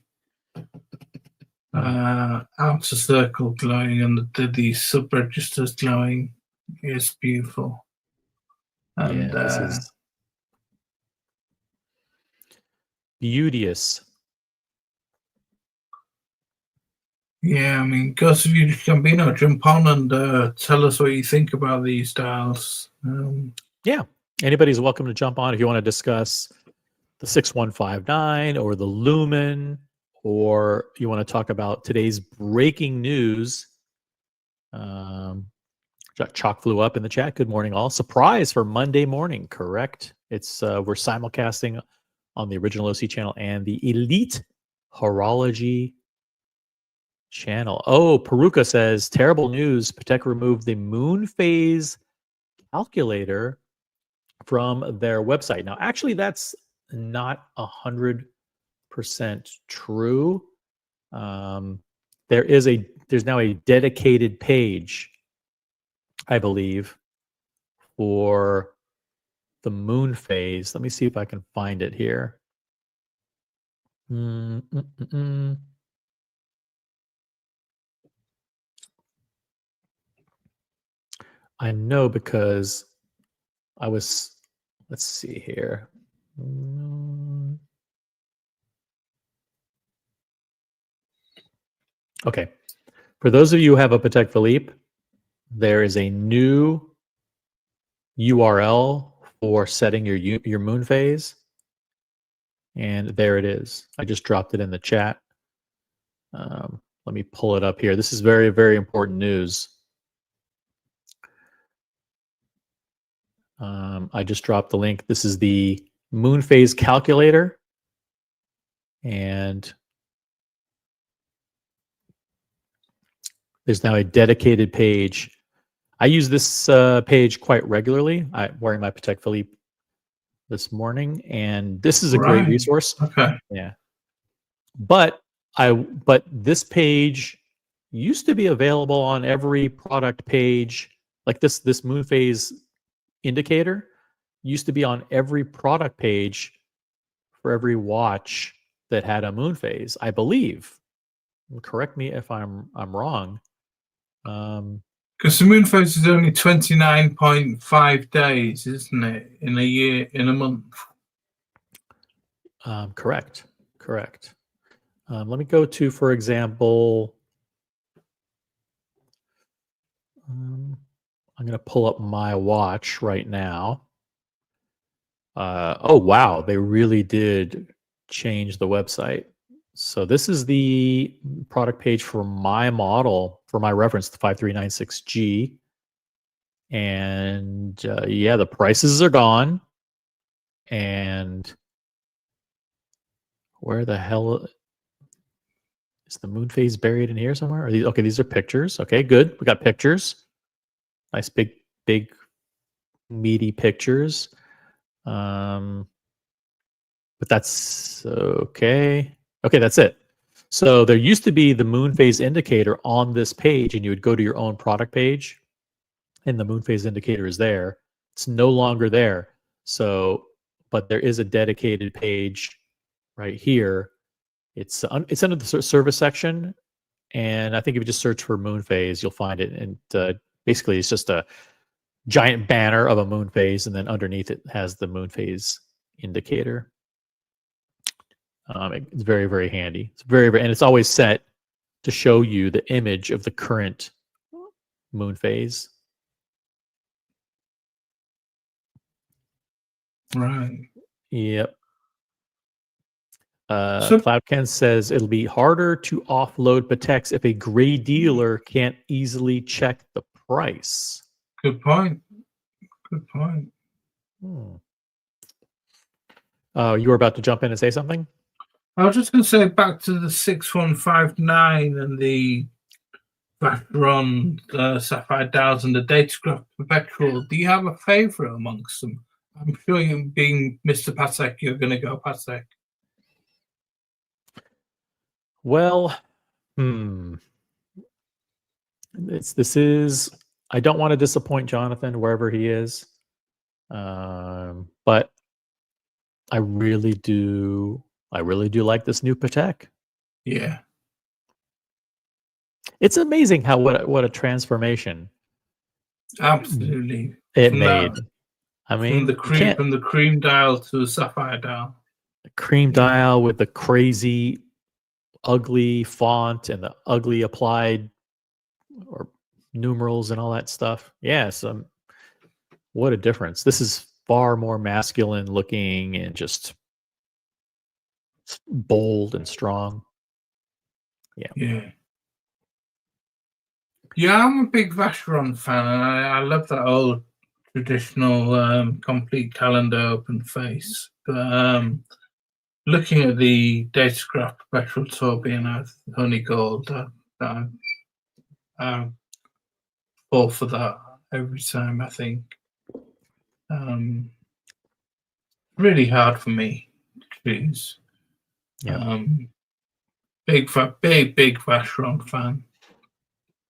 outer circle glowing and the sub-registers glowing, is beautiful. And this is beauteous. Yeah, I mean, Ghost of Gambino, jump on and tell us what you think about these dials. Yeah, anybody's welcome to jump on if you want to discuss the 6159 or the Lumen, or you want to talk about today's breaking news. Chalk flew up in the chat. Good morning, all. Surprise for Monday morning, correct? It's we're simulcasting on the original OC channel and the Elite Horology channel. Oh, Peruka says, terrible news. PATEK removed the moon phase calculator from their website. Now, actually, that's not 100% true. There's now a dedicated page, I believe, for the moon phase. Let me see if I can find it here. I know because let's see here. Okay. For those of you who have a Patek Philippe, there is a new URL for setting your moon phase. And there it is. I just dropped it in the chat. Let me pull it up here. This is very, very important news. I just dropped the link. This is the moon phase calculator. And there's now a dedicated page. I use this page quite regularly. I'm wearing my Patek Philippe this morning, and this is a great resource. Okay. Yeah. But this page used to be available on every product page. Like this moon phase indicator used to be on every product page for every watch that had a moon phase, I believe. Correct me if I'm wrong. Because the moon phase is only 29.5 days, isn't it? In a year, in a month. Correct. Correct. Let me go to, for example, I'm going to pull up my watch right now. Oh, wow. They really did change the website. So this is the product page for my model, for my reference, the 5396G. And yeah, the prices are gone. And where the hell is the moon phase buried in here somewhere? Are these, okay, these are pictures. Okay, good. We got pictures. Nice big meaty pictures. But that's okay. Okay, that's it. So there used to be the moon phase indicator on this page, and you would go to your own product page, and the moon phase indicator is there. It's no longer there. So, but there is a dedicated page right here. It's under the service section, and I think if you just search for moon phase, you'll find it. And basically, it's just a giant banner of a moon phase, and then underneath it has the moon phase indicator. It's very, very handy. It's very, and it's always set to show you the image of the current moon phase. Right. Yep. So Cloudken says it'll be harder to offload PATEKs if a gray dealer can't easily check the price. good point. Good point. You were about to jump in and say something? I was just going to say back to the 6159 and the Vashron Sapphire Dials and the Datacraft Perpetual. Do you have a favourite amongst them? I'm sure you, being Mr. PATEK, you're going to go PATEK. Well, this is, I don't want to disappoint Jonathan wherever he is, but I really do like this new PATEK. Yeah, it's amazing how what a transformation absolutely. it From made. that, I mean, from the cream dial to the sapphire dial. The cream dial with the crazy, ugly font and the ugly applied or numerals and all that stuff. Yes, what a difference. This is far more masculine looking and just bold and strong. Yeah. Yeah, I'm a big Vacheron fan, and I love that old traditional complete calendar open face. But looking at the Datacraft Perpetual Tourbillon with honey gold, I fall for that every time. I think really hard for me to choose. Big Vacheron fan.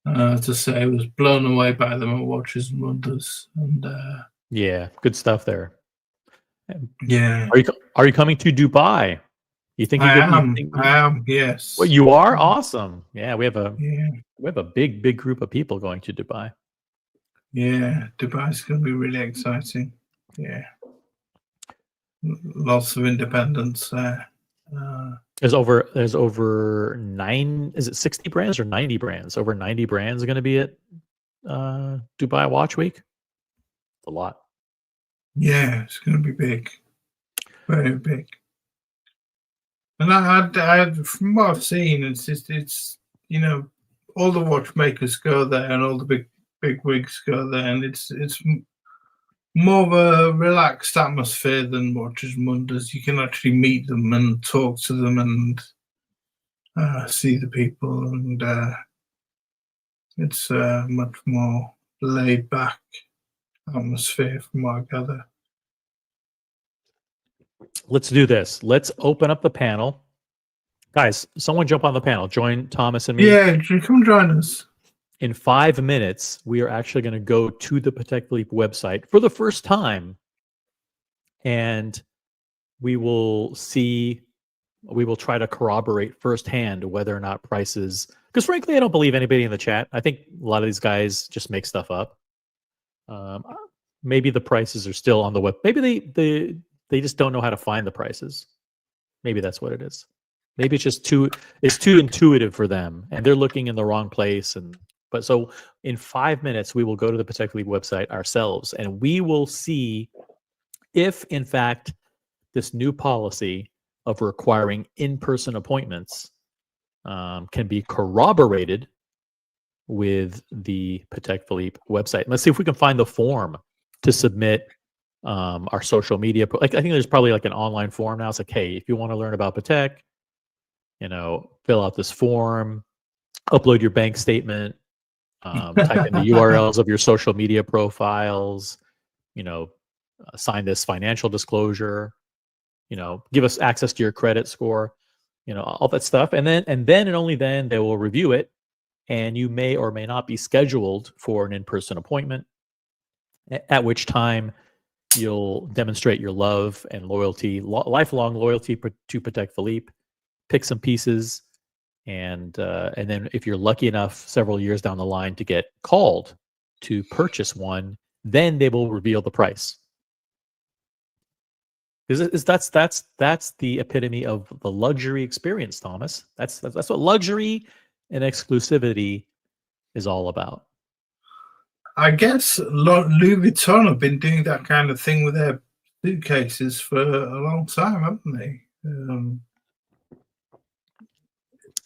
To say I was blown away by them at Watches and Wonders, and yeah, good stuff there. Yeah. Are you coming to Dubai? You think I am. Yes. Well, you are awesome. Yeah, we have a big group of people going to Dubai. Yeah, Dubai's going to be really exciting. Yeah, lots of independence there. There's over 60 brands or 90 brands? Over 90 brands are going to be at Dubai Watch Week. A lot. Yeah, it's going to be big, very big. And I from what I've seen, it's all the watchmakers go there, and all the big wigs go there, and it's more of a relaxed atmosphere than Watches and Wonders. You can actually meet them and talk to them and see the people, and it's a much more laid back atmosphere from what I gather. Let's do this. Let's open up the panel. Guys, someone jump on the panel. Join Thomas and me. Yeah, come join us. In 5 minutes, we are actually going to go to the Patek Philippe website for the first time. And we will try to corroborate firsthand whether or not prices, because frankly, I don't believe anybody in the chat. I think a lot of these guys just make stuff up. Maybe the prices are still on the web. Maybe they just don't know how to find the prices. Maybe that's what it is. Maybe it's too intuitive for them, and they're looking in the wrong place. But so in 5 minutes, we will go to the PATEK League website ourselves, and we will see if, in fact, this new policy of requiring in-person appointments can be corroborated with the Patek Philippe website. Let's see if we can find the form to submit our social media. Like, I think there's probably like an online form now. It's like, hey, if you want to learn about Patek, fill out this form, upload your bank statement, type in the URLs of your social media profiles, sign this financial disclosure, give us access to your credit score, all that stuff. And then and only then they will review it. And you may or may not be scheduled for an in-person appointment, at which time you'll demonstrate your love and loyalty, lifelong loyalty to Patek Philippe, pick some pieces, and then if you're lucky enough several years down the line to get called to purchase one, then they will reveal the price. That's the epitome of the luxury experience, Thomas. That's what luxury and exclusivity is all about. I guess Louis Vuitton have been doing that kind of thing with their suitcases for a long time, haven't they?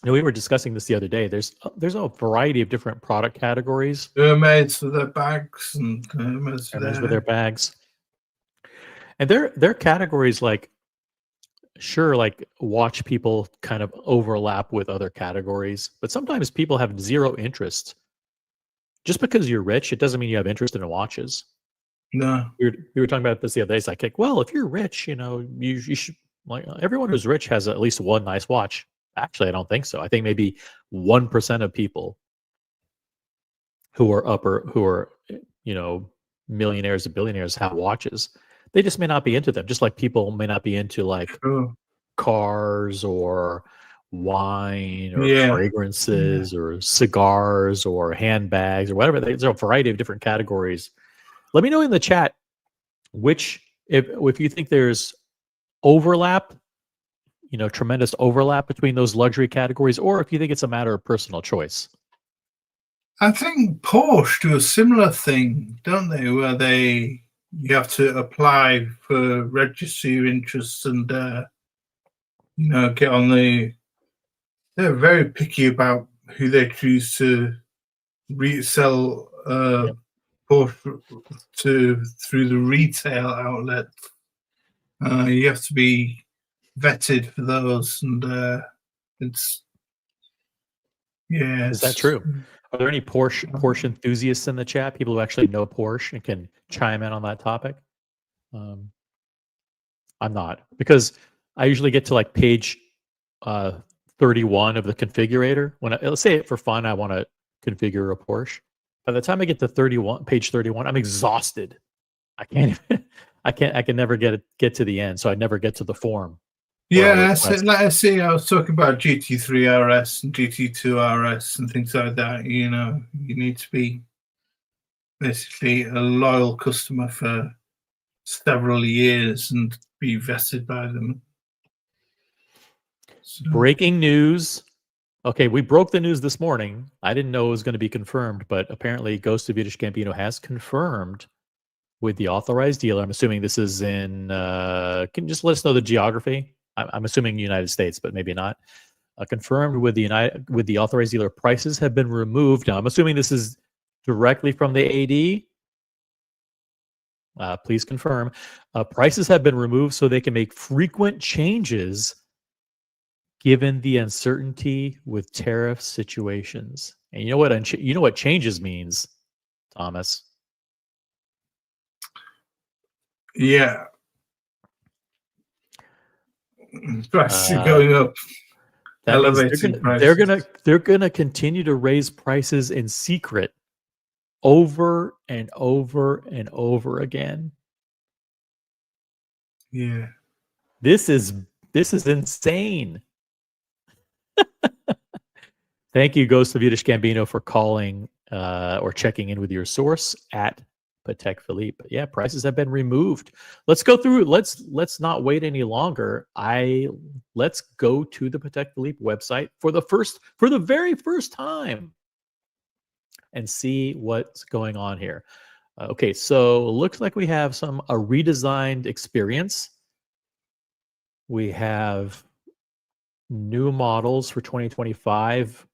We were discussing this the other day. There's a variety of different product categories. Hermes for their bags and Hermes for their bags. And their categories, like, sure, like watch people kind of overlap with other categories, but sometimes people have zero interest. Just because you're rich, it doesn't mean you have interest in watches. No. We were talking about this the other day. It's like, well, if you're rich, you should, like, everyone who's rich has at least one nice watch. Actually, I don't think so. I think maybe 1% of people who are millionaires and billionaires have watches. They just may not be into them. Just like people may not be into like cars or wine or fragrances or cigars or handbags or whatever. There's a variety of different categories. Let me know in the chat if you think there's overlap, tremendous overlap between those luxury categories, or if you think it's a matter of personal choice. I think Porsche do a similar thing, don't they? Where you have to apply for register your interests and get on they're very picky about who they choose to resell Porsche through the retail outlet. You have to be vetted for those, and is that true? Are there any Porsche enthusiasts in the chat? People who actually know Porsche and can chime in on that topic? I'm not, because I usually get to like page 31 of the configurator. Let's say for fun, I want to configure a Porsche. By the time I get to page 31, I'm exhausted. I can never get to the end, so I never get to the form. Yeah, I see. I was talking about GT3 RS and GT2 RS and things like that. You need to be basically a loyal customer for several years and be vested by them. So. Breaking news. Okay, we broke the news this morning. I didn't know it was going to be confirmed, but apparently Ghost of Yiddish Gambino has confirmed with the authorized dealer. I'm assuming this is in, can you just let us know the geography? I'm assuming United States, but maybe not. Confirmed with the authorized dealer, prices have been removed. Now, I'm assuming this is directly from the AD. Please confirm. Prices have been removed so they can make frequent changes given the uncertainty with tariff situations. And you know what changes means, Thomas? Yeah. Prices are going up. They're gonna continue to raise prices in secret over and over and over again. Yeah. This is insane. Thank you, Ghost of Yiddish Gambino, for calling or checking in with your source at Patek Philippe. But yeah, prices have been removed. Let's go through. Let's not wait any longer. Let's go to the Patek Philippe website for the very first time and see what's going on here. Okay, so looks like we have a redesigned experience. We have new models for 2025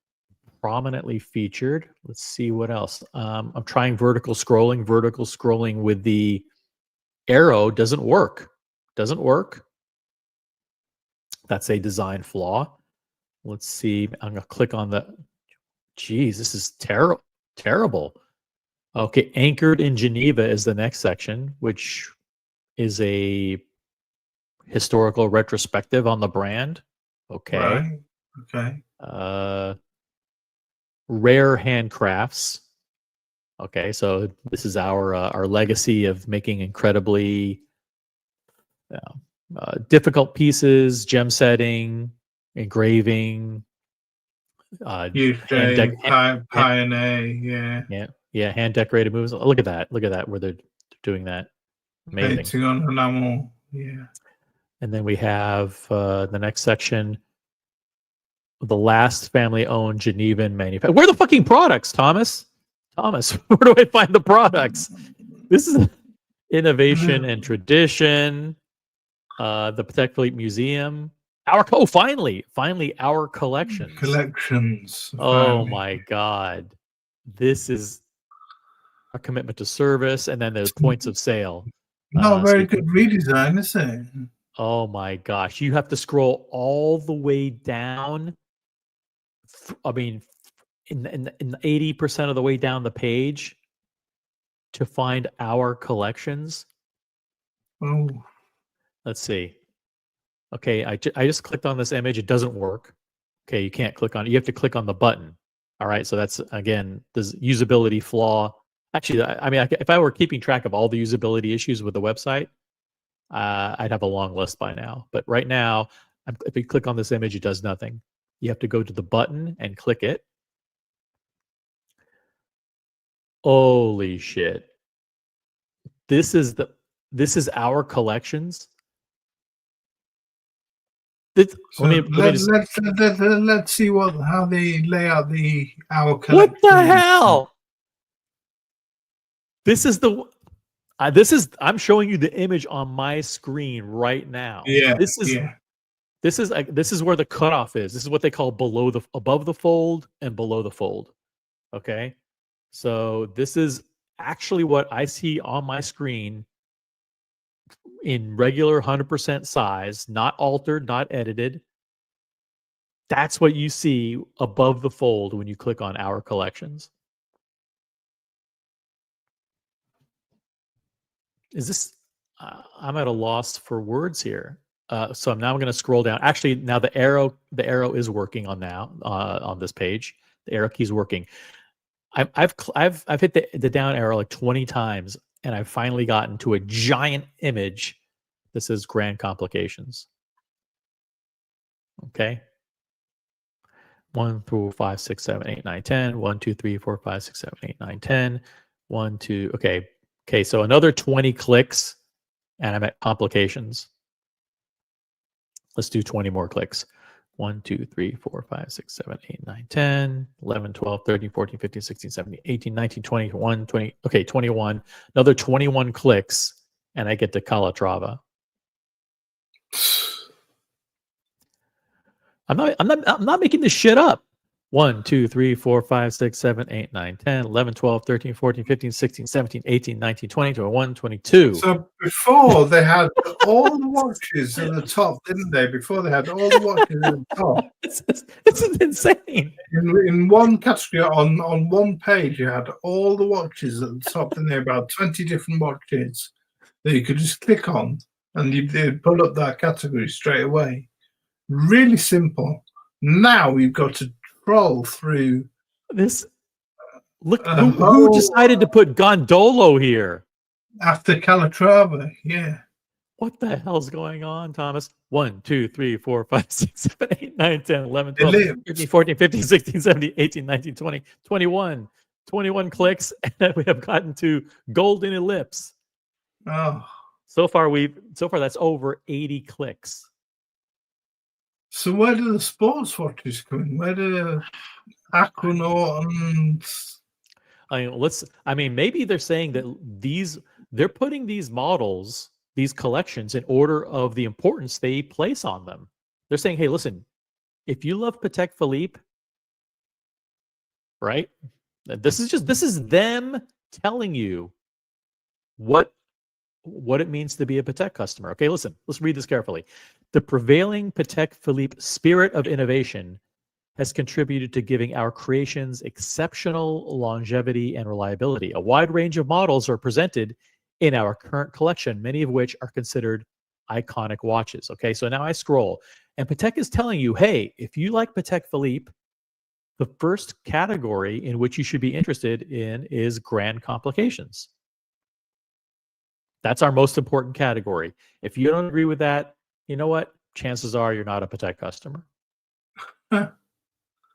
prominently featured. Let's see what else. I'm trying vertical scrolling. Vertical scrolling with the arrow doesn't work. Doesn't work. That's a design flaw. Let's see. I'm going to click on the. Geez, this is terrible. Okay, anchored in Geneva is the next section, which is a historical retrospective on the brand. Okay. Right. Okay. Rare handcrafts. Okay, so this is our legacy of making incredibly difficult pieces, gem setting, engraving, pioneer, yeah, hand decorated moves. Look at that where they're doing that. Amazing. Painting on enamel, yeah. And then we have the next section, the last family-owned Genevan manufacturer. Where are the fucking products, Thomas? Thomas, where do I find the products? This is innovation and tradition. The Patek Philippe Museum. Finally, our collections. Oh my God. This is a commitment to service, and then there's points of sale. Not a very good redesign, is it? Oh my gosh. You have to scroll all the way down. I mean, in 80% of the way down the page to find our collections. Oh. Let's see. Okay, I just clicked on this image. It doesn't work. Okay, you can't click on it. You have to click on the button. All right, so that's, again, this usability flaw. Actually, I mean, if I were keeping track of all the usability issues with the website, I'd have a long list by now. But right now, if you click on this image, it does nothing. You have to go to the button and click it. Holy shit. This is our collections. Let's see how they lay out our collection. What the hell? I'm showing you the image on my screen right now. Yeah. This is where the cutoff is. This is what they call above the fold and below the fold. Okay. So this is actually what I see on my screen in regular 100% size, not altered, not edited. That's what you see above the fold when you click on our collections. Is this, I'm at a loss for words here. So now I'm going to scroll down. Actually, now the arrow is working on this page. The arrow key is working. I've hit the down arrow like 20 times, and I've finally gotten to a giant image that says Grand Complications. Okay. 1, 4, 5, 6, 7, 8, 9, 10. 1, 2, 3, 4, 5, 6, 7, 8, 9, 10. 1, 2. Okay. Okay. So another 20 clicks, and I'm at Complications. Let's do 20 more clicks. 1, 2, 3, 4, 5, 6, 7, 8, 9, 10, 11, 12, 13, 14, 15, 16, 17, 18, 19, 20, 21, 20. Okay, 21. Another 21 clicks, and I get to Calatrava. I'm not making this shit up. 1, 2, 3, 4, 5, 6, 7, 8, 9, 10, 11, 12, 13, 14, 15, 16, 17, 18, 19, 20, 21, 22. So before they had all the watches at the top, didn't they? Before they had all the watches at the top. This is insane. In one category, on one page, you had all the watches at the top, and there were about 20 different watches that you could just click on, and you'd pull up that category straight away. Really simple. Now we've got to scroll through this. Look, who decided to put Gondolo here? After Calatrava, yeah. What the hell's going on, Thomas? 1, 2, 3, 4, 5, 6, 7, 8, 9, 10, 11, 12, 13, 14, 15, 16, 17, 18, 19, 20, 21. 21 clicks, and we have gotten to Golden Ellipse. Oh, So far that's over 80 clicks. so where do the sports watches come in? Where do Aquanaut and maybe they're saying that they're putting these models, these collections, in order of the importance they place on them. They're saying, hey, listen, if you love Patek Philippe, right? This is them telling you what it means to be a Patek customer. Okay, listen, let's read this carefully. The prevailing Patek Philippe spirit of innovation has contributed to giving our creations exceptional longevity and reliability. A wide range of models are presented in our current collection, many of which are considered iconic watches. Okay, so now I scroll, and Patek is telling you, hey, if you like Patek Philippe, the first category in which you should be interested in is grand complications. That's our most important category. If you don't agree with that, you know what? Chances are you're not a Patek customer.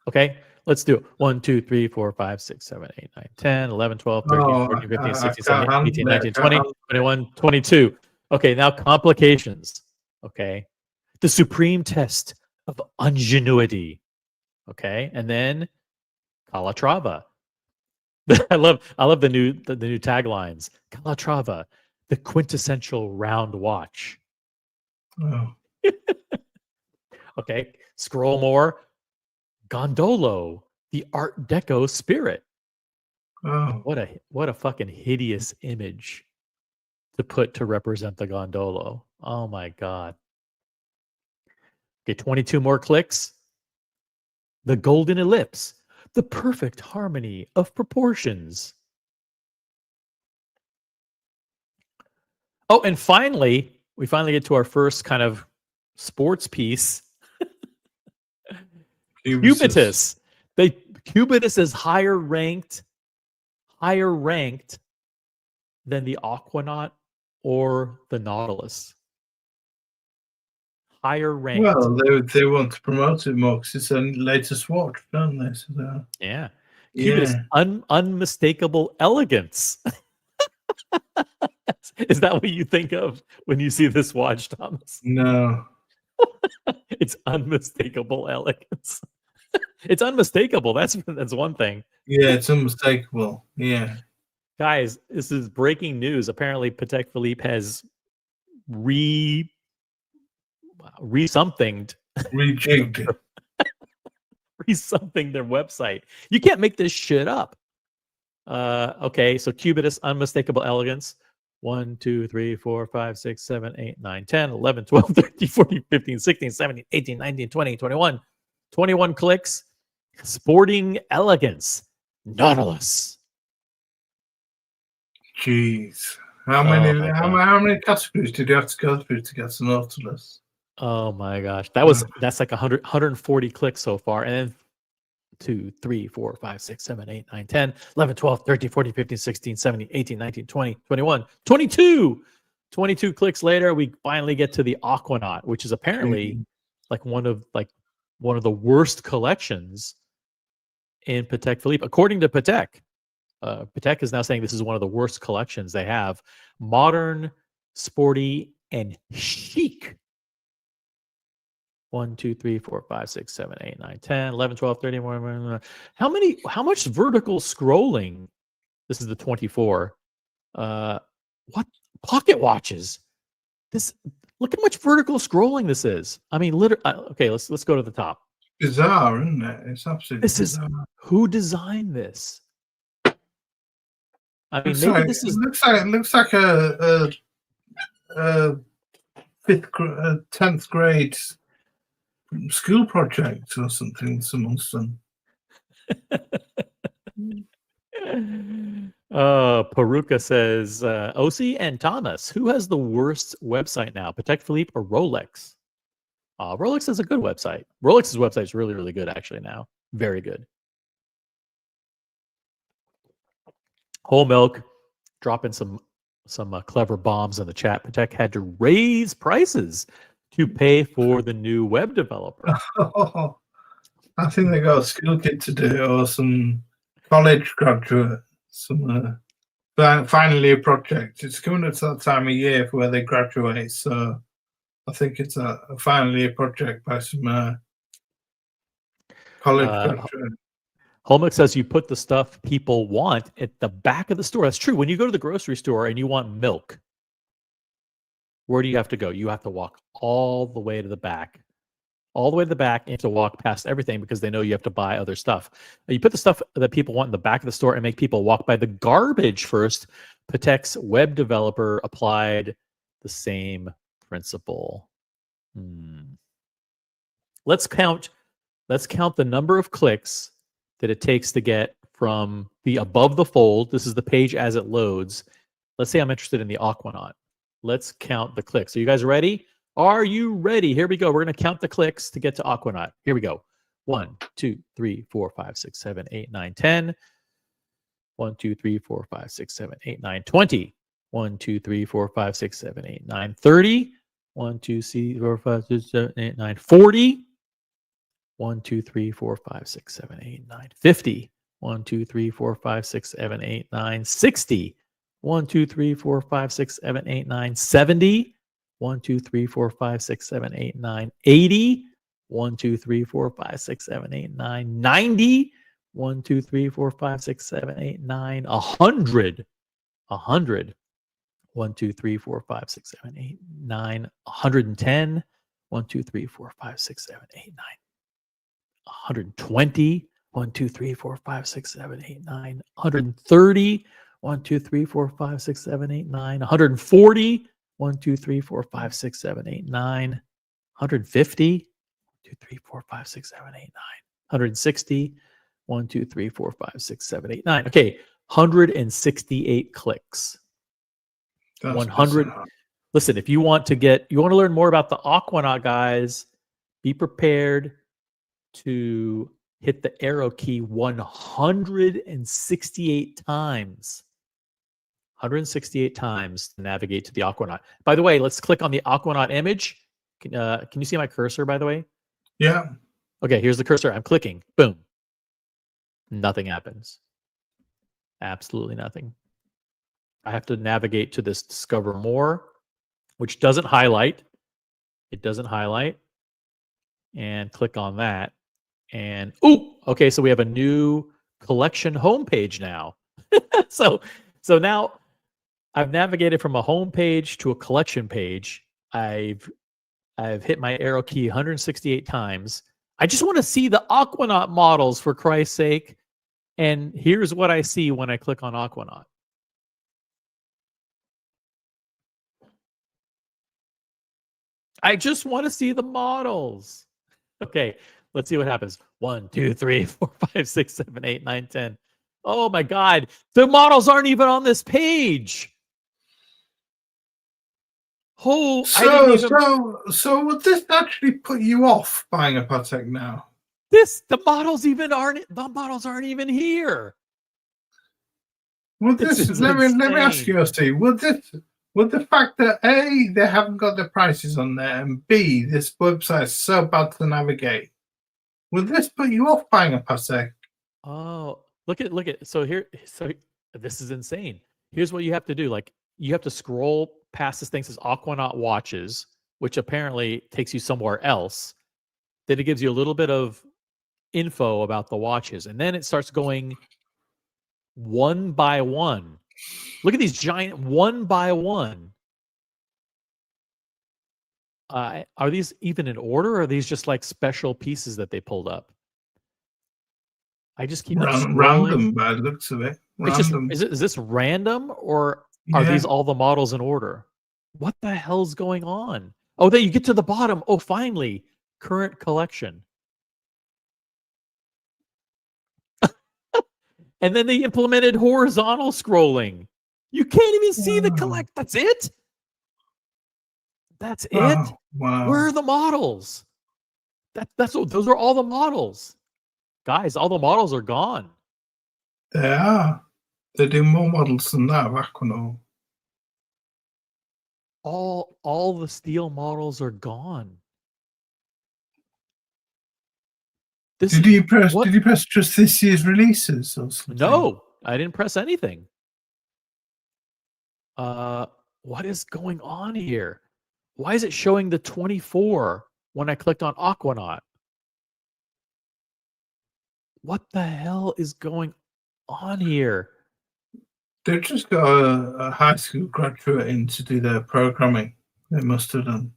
Okay, let's do it. 1, 2, 3, 4, 5, 6, 7, 8, 9, 10, 11, 12, 13, 14, 15, 16, 17, 18, 19, 20, 21, 22. Okay, now complications. Okay, the supreme test of ingenuity. Okay, and then Calatrava. I love the new taglines. Calatrava, the quintessential round watch. Oh. Okay, scroll more. Gondolo, the Art Deco spirit. Oh. What a fucking hideous image to put to represent the gondolo. Oh my god. Okay, 22 more clicks. The Golden Ellipse, the perfect harmony of proportions. Oh, and finally, we finally get to our first kind of sports piece. Cubitus. Cubitus is higher ranked than the Aquanaut or the Nautilus. Higher ranked. Well, they want to promote it more because it's a latest watch, don't they? So, yeah. Cubitus, unmistakable elegance. Is that what you think of when you see this watch, Thomas? No. It's unmistakable elegance. It's unmistakable. That's one thing. Yeah, it's unmistakable. Yeah. Guys, this is breaking news. Apparently, Patek Philippe has Rejigged. Re-something their website. You can't make this shit up. Okay, so Cubitus, unmistakable elegance. 1, 2, 3, 4, 5, 6, 7, 8, 9, 10, 11, 12, 13, 14, 15, 16, 17, 18, 19, 20, 21. 21 clicks. Sporting elegance. Nautilus. Jeez. How many categories did you have to go through to get to Nautilus? Oh my gosh. That's like 140 clicks so far. And then 2, 3, 4, 5, 6, 7, 8, 9, 10, 11, 12, 13, 14, 15, 16, 17, 18, 19, 20, 21, 22. 22 clicks later, we finally get to the Aquanaut, which is apparently like one of the worst collections in Patek Philippe. According to Patek, Patek is now saying this is one of the worst collections they have. Modern, sporty, and chic. 1, 2, 3, 4, 5, 6, 7, 8, 9, 10, 11, 12, 13. How much vertical scrolling? This is the 24. What pocket watches? Look how much vertical scrolling this is. I mean, okay, let's go to the top. Bizarre, isn't it? It's absolutely bizarre. Who designed this? I mean, looks like a 10th grade school project or something someone's done. Peruka says, Osi and Thomas, who has the worst website now, Patek Philippe or Rolex? Rolex is a good website. Rolex's website is really, really good actually now. Very good. Whole Milk dropping some clever bombs in the chat. Patek had to raise prices to pay for the new web developer. Oh, I think they got a skill kit to do it or some college graduate. Finally a project. It's coming up to that time of year where they graduate, so I think it's finally a project by some college graduate. Holmuk says you put the stuff people want at the back of the store. That's true. When you go to the grocery store and you want milk, where do you have to go? You have to walk all the way to the back. All the way to the back, and you have to walk past everything because they know you have to buy other stuff. You put the stuff that people want in the back of the store and make people walk by the garbage first. PATEK's web developer applied the same principle. Let's count the number of clicks that it takes to get from the above the fold. This is the page as it loads. Let's say I'm interested in the Aquanaut. Let's count the clicks. Are you guys ready? Are you ready? Here we go. We're going to count the clicks to get to Aquanaut. Here we go. 1, 2, 3, 4, 5, 6, 7, 8, 9, 10. 1, 2, 3, 4, 5, 6, 7, 8, 9, 20. 1, 2, 3, 4, 5, 6, 7, 8, 9, 30. 1, 2, 3, 4, 5, 6, 7, 8, 9, 40. 1, 2, 3, 4, 5, 6, 7, 8, 9, 50. 1, 2, 3, 4, 5, 6, 7, 8, 9, 60. 1, 2, 3, 4, 5, 6, 7, 8, 9, 70. 1, 2, 3, 4, 5, 6, 7, 8, 9, 80. 1, 2, 3, 4, 5, 6, 7, 8, 9, 90. 1, 2, 3, 4, 5, 6, 7, 8, 9, 100. 100. 1, 2, 3, 4, 5, 6, 7, 8, 9, 110. 1, 2, 3, 4, 5, 6, 7, 8, 9, 120. 1, 2, 3, 4, 5, 6, 7, 8, 9, 130. 1, 2, 3, 4, 5, 6, 7, 8, 9, 140. 1, 2, 3, 4, 5, 6, 7, 8, 9, 150. 2, 3, 4, 5, 6, 7, 8, 9, 160. 1, 2, 3, 4, 5, 6, 7, 8, 9. Okay, 168 clicks. That's 100. bizarre. Listen, if you want to learn more about the Aquanaut, guys, be prepared to hit the arrow key 168 times. 168 times to navigate to the Aquanaut. By the way, let's click on the Aquanaut image. Can you see my cursor, by the way? Yeah. Okay, here's the cursor. I'm clicking. Boom. Nothing happens. Absolutely nothing. I have to navigate to this Discover More, which doesn't highlight. It doesn't highlight. And click on that. And, ooh, okay, so we have a new collection homepage now. So now I've navigated from a home page to a collection page. I've hit my arrow key 168 times. I just want to see the Aquanaut models, for Christ's sake. And here's what I see when I click on Aquanaut. I just want to see the models. Okay, let's see what happens. 1, 2, 3, 4, 5, 6, 7, 8, 9, 10. Oh my God, the models aren't even on this page. Oh, I didn't even. So would this actually put you off buying a PATEK now? The models aren't even here. Would this let me ask you, Steve, would the fact that A, they haven't got the prices on there, and B, this website is so bad to navigate, would this put you off buying a PATEK? Oh, look at so this is insane. Here's what you have to do. Like, you have to scroll past this thing that says Aquanaut watches, which apparently takes you somewhere else. Then it gives you a little bit of info about the watches, and then it starts going one by one. Look at these giant one by one. Are these even in order, or are these just like special pieces that they pulled up? I just keep scrolling. Random by the looks of it. Random. Is this random, or are Yeah. these all the models in order? What the hell's going on? Oh, then you get to the bottom. Oh, finally, current collection. And then they implemented horizontal scrolling. You can't even see the collect. That's it? That's it? Wow. Where are the models? Those are all the models. Guys, all the models are gone. They are. They do more models than that of Aquanaut. All the steel models are gone. This Did you press? what? Did you press just this year's releases or something? No, I didn't press anything. What is going on here? Why is it showing the 24 when I clicked on Aquanaut? What the hell is going on here? They've just got a high school graduate in to do their programming. They must have done.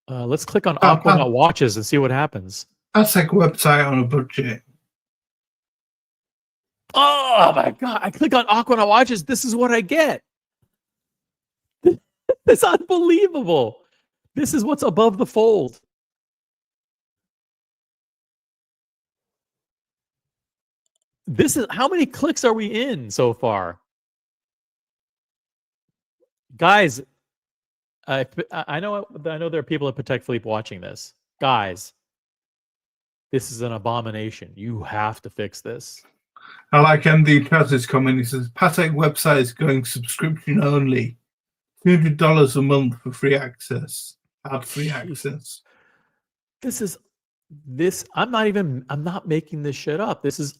Let's click on Aquanaut watches and see what happens. That's like a website on a budget. Oh my god! I click on Aquanaut watches. This is what I get. It's unbelievable. This is what's above the fold. This is how many clicks are we in so far, guys? I know there are people at PATEK Philippe watching this, guys. This is an abomination. You have to fix this. I like MD Pez's comment. He says PATEK website is going subscription only. $200 a month for free access. Ad-free access. I'm not making this shit up. This is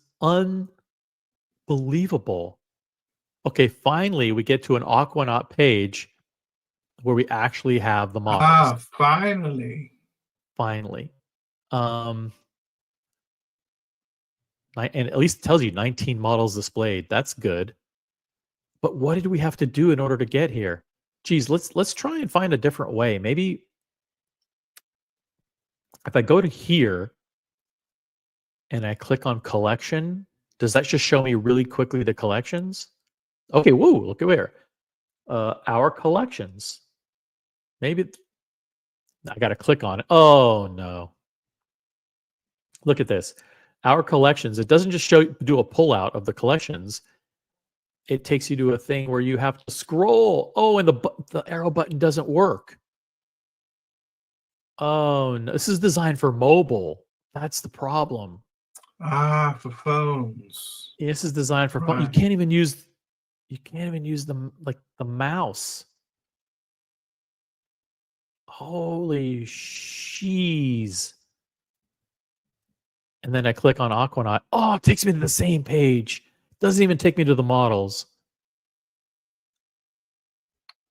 unbelievable. Okay, finally we get to an Aquanaut page where we actually have the models. Finally. And at least it tells you 19 models displayed. That's good. But what did we have to do in order to get here? Geez, let's try and find a different way. Maybe if I go to here and I click on collection, does that just show me really quickly the collections? Okay, whoa, look at where. Our collections. Maybe I got to click on it. Oh, no. Look at this. Our collections. It doesn't just do a pullout of the collections. It takes you to a thing where you have to scroll. Oh, and the arrow button doesn't work. Oh, no. This is designed for mobile. That's the problem. For phones. This is designed for phone. You can't even use the mouse. Holy sheez. And then I click on Aquanaut. Oh, it takes me to the same page. Doesn't even take me to the models.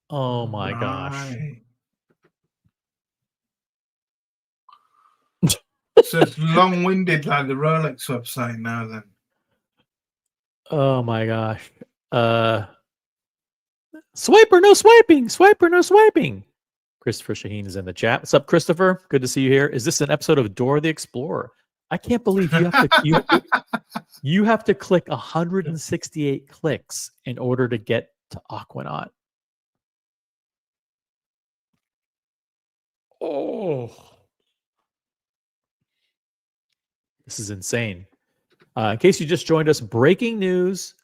Oh my gosh. So it's long-winded like the Rolex website now then. Oh my gosh. Swiper, no swiping. Swiper, no swiping. Christopher Shaheen is in the chat. What's up, Christopher? Good to see you here. Is this an episode of Dora the Explorer? I can't believe you have to you have to click 168 clicks in order to get to Aquanaut. Oh. This is insane. In case you just joined us, breaking news.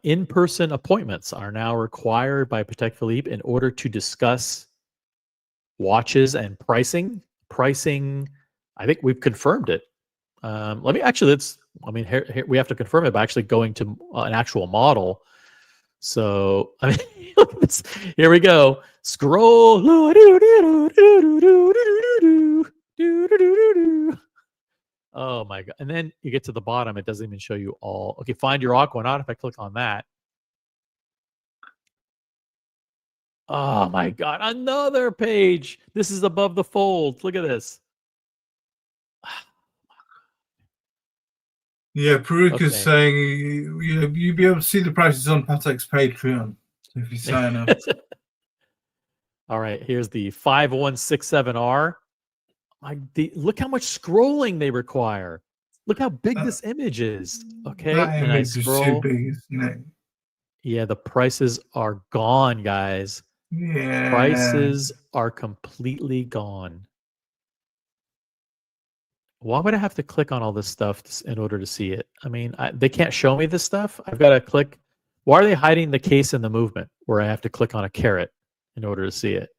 In-person appointments are now required by PATEK Philippe in order to discuss watches and pricing. Pricing, I think we've confirmed it. Here, we have to confirm it by actually going to an actual model. So, I mean, look at this. Here we go. Scroll. Oh my god. And then you get to the bottom, it doesn't even show you all. Okay, find your Aquanaut. If I click on that. Oh my god, another page. This is above the fold. Look at this. Yeah, Peruka's saying you'll be able to see the prices on PATEK's Patreon if you sign up. All right, here's the 5167R. Look how much scrolling they require. Look how big this image is. Okay, that image is too big, isn't it? Yeah, the prices are gone, guys. Yeah, prices are completely gone. Why would I have to click on all this stuff in order to see it? I mean, they can't show me this stuff. I've got to click. Why are they hiding the case and the movement where I have to click on a caret in order to see it?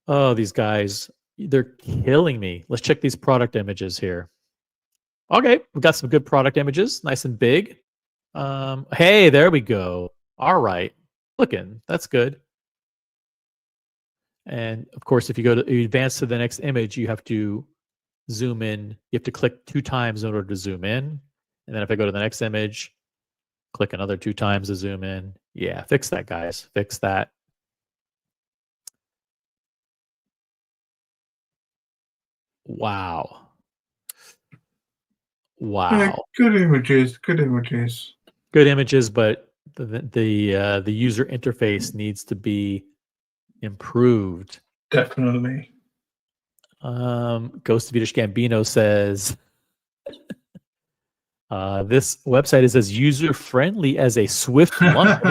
Oh, these guys, they're killing me. Let's check these product images here. Okay, we've got some good product images, nice and big. Hey, there we go. All right, that's good. And of course, if you advance to the next image, you have to zoom in. You have to click 2 times in order to zoom in. And then if I go to the next image, click another 2 times to zoom in. Yeah, fix that, guys. Fix that. Wow. Wow. Good images. Good images. Good images, but the user interface needs to be improved. Definitely. Ghost of Vitish Gambino says this website is as user friendly as a swift lump.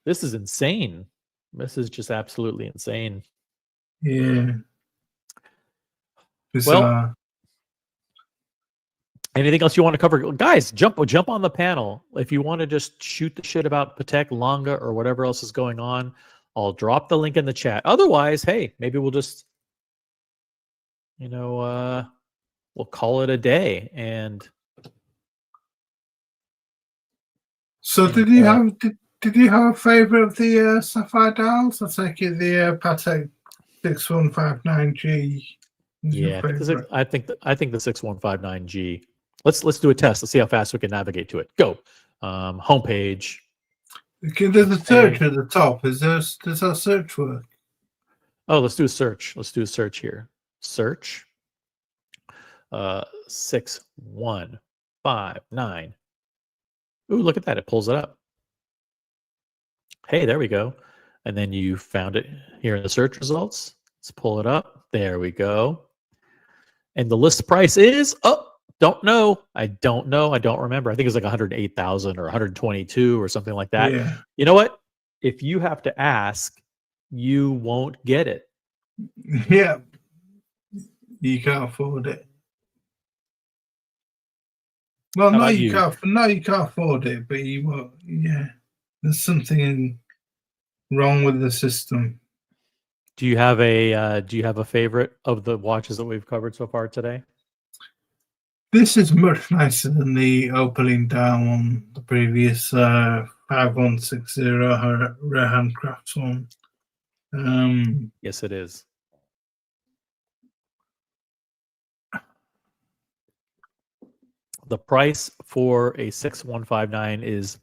This is insane. This is just absolutely insane. Yeah. Well, anything else you want to cover, guys? Jump on the panel if you want to just shoot the shit about PATEK, Longa, or whatever else is going on. I'll drop the link in the chat. Otherwise, hey, maybe we'll just, we'll call it a day. And so, did you have a favorite of the Sapphire dials? I take it the PATEK 6159G. Yeah, I think the 6159G. Let's do a test. Let's see how fast we can navigate to it. Go. Homepage. Okay, there's a search at the top. Does that search work? Oh, let's do a search. Let's do a search here. Search. 6159. Ooh, look at that. It pulls it up. Hey, there we go. And then you found it here in the search results. Let's pull it up. There we go. And the list price is, don't know. I don't know. I don't remember. I think it's like 108,000 or 122 or something like that. Yeah. You know what? If you have to ask, you won't get it. Yeah. You can't afford it. Well, no, you can't afford it, but you won't. Yeah. There's something wrong with the system. Do you have a favorite of the watches that we've covered so far today? This is much nicer than the Opaline dial on the previous 5160 Rare Handcrafts one. Yes, it is. The price for a 6159 is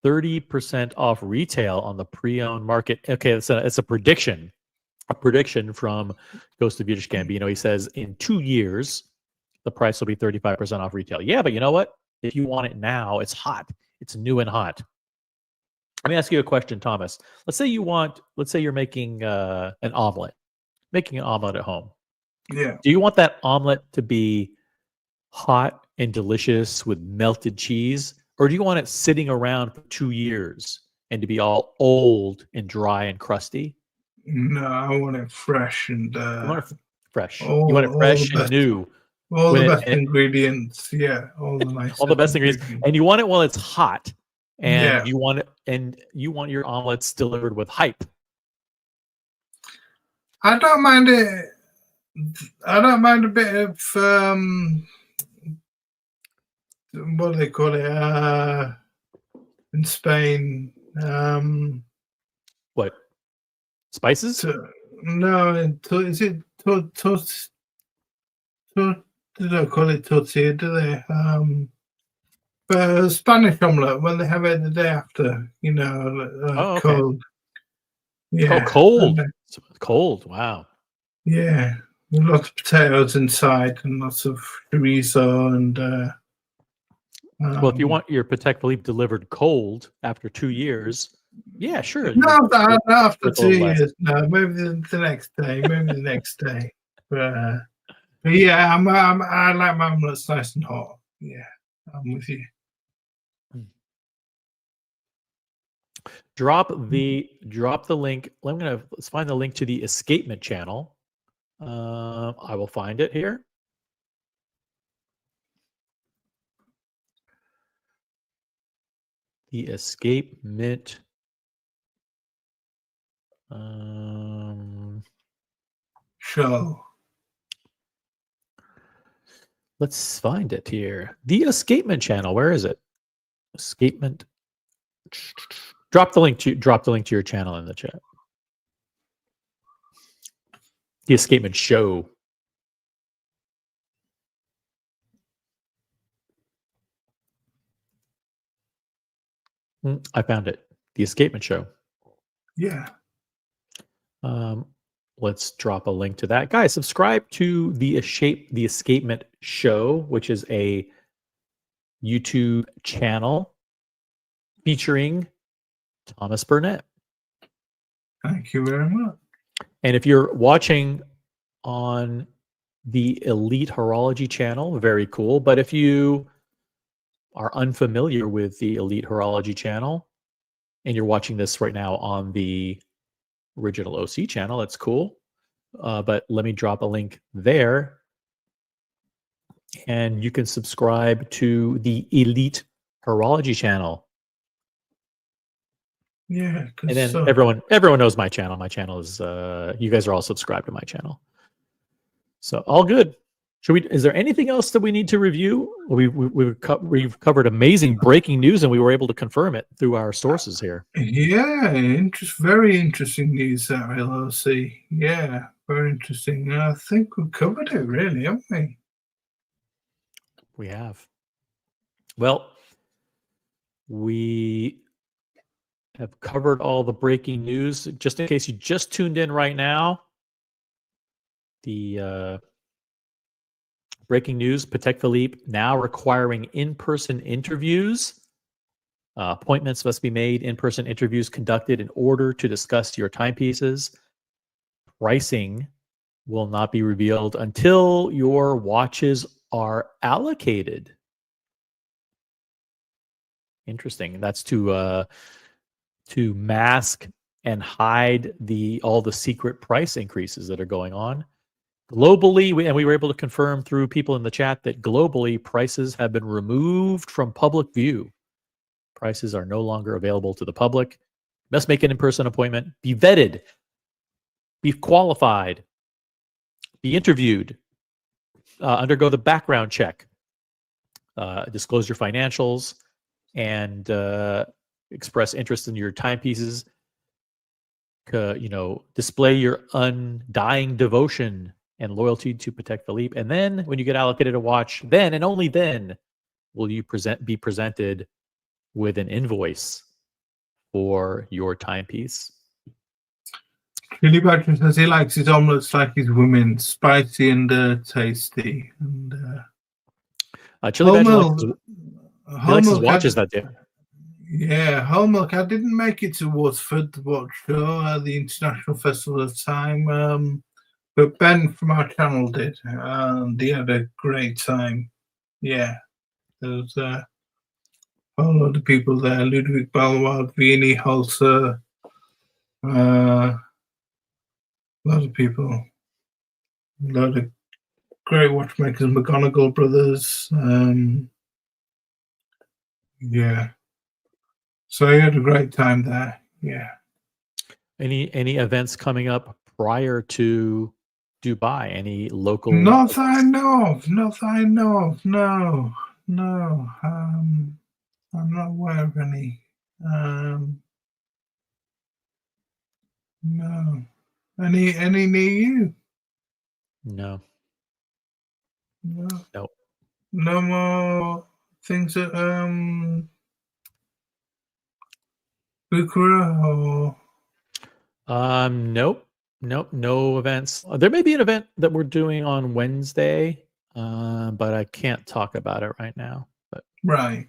30% off retail on the pre-owned market. Okay, it's a prediction. A prediction from Ghost of Vitish Gambino. He says in 2 years, the price will be 35% off retail. Yeah, but you know what? If you want it now, it's hot. It's new and hot. Let me ask you a question, Thomas. Let's say you're making an omelet. Making an omelet at home. Yeah. Do you want that omelet to be hot and delicious with melted cheese? Or do you want it sitting around for 2 years and to be all old and dry and crusty? No, I want it fresh and You want it fresh. you want it fresh and new. All the best ingredients. Yeah, all the nice. All the best ingredients. And you want it while it's hot. And you want your omelets delivered with hype. I don't mind it. I don't mind a bit of what do they call it in Spain? What? Spices? No, is it they don't call it tortilla, do they? But Spanish omelette when they have it the day after, Okay. cold. Yeah. Oh, cold. Cold. Wow. Yeah. Lots of potatoes inside and lots of chorizo and well, if you want your Patek Philippe delivered cold after 2 years, yeah, sure. No, after 2 years. No, maybe the next day. Maybe the next day. But yeah, I like my omelets nice and hot. Yeah, I'm with you. Drop the link. Let's find the link to the escapement channel. I will find it here. The escapement. Show. Let's find it here. The escapement channel. Where is it? Escapement. Drop the link to your channel in the chat. The escapement show. I found it. The Escapement Show. Yeah. Let's drop a link to that. Guys, subscribe to the Escapement Show, which is a YouTube channel featuring Thomas Burnett. Thank you very much. And if you're watching on the Elite Horology channel, very cool. But if you are unfamiliar with the Elite Horology channel and you're watching this right now on the original OC channel, that's cool. But let me drop a link there. And you can subscribe to the Elite Horology channel. Yeah. And then everyone knows my channel. My channel is you guys are all subscribed to my channel. So all good. Is there anything else that we need to review? We've covered amazing breaking news, and we were able to confirm it through our sources here. Yeah, very interesting news at LOC. Yeah, very interesting. I think we've covered it, really, haven't we? We have. Well, we have covered all the breaking news. Just in case you just tuned in right now, the breaking news, Patek Philippe now requiring in-person interviews. Appointments must be made, in-person interviews conducted in order to discuss your timepieces. Pricing will not be revealed until your watches are allocated. Interesting. That's to mask and hide all the secret price increases that are going on. Globally, we were able to confirm through people in the chat that globally prices have been removed from public view. Prices are no longer available to the public. Must make an in-person appointment, be vetted, be qualified, be interviewed, undergo the background check, disclose your financials, and express interest in your timepieces. Display your undying devotion and loyalty to Patek Philippe. And then when you get allocated a watch, then and only then will you be presented with an invoice for your timepiece. Chili Badger says he likes his omelets like his women, spicy and tasty. And Chili Badger likes his watches that day. Yeah, Whole Milk. I didn't make it to Waterford to watch the International Festival of Time, but Ben from our channel did, and he had a great time. Yeah, there was a whole lot of people there: Ludwig Ballward, Vianney Holzer, a lot of people, a lot of great watchmakers, McGonagall brothers. Yeah, so he had a great time there. Yeah. Any events coming up prior to Dubai? Any local? Not that I know of. Not that I know of. No. I'm not aware of any. No. Any near you? No. No. Nope. No more things at Bukhara or Nope. No events. There may be an event that we're doing on Wednesday, but I can't talk about it right now. But right.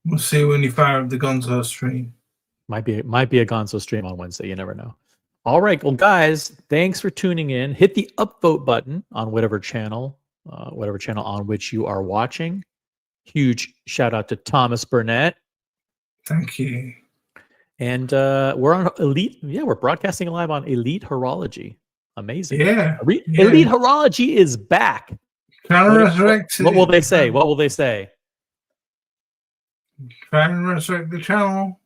We'll see when you fire up the Gonzo stream. Might be a Gonzo stream on Wednesday. You never know. All right. Well, guys, thanks for tuning in. Hit the upvote button on whatever channel on which you are watching. Huge shout out to Thomas Burnett. Thank you. And we're on Elite. Yeah, we're broadcasting live on Elite Horology. Amazing. Yeah. Elite Horology is back. Resurrected. What will they say? What will they say? Try and resurrect the channel.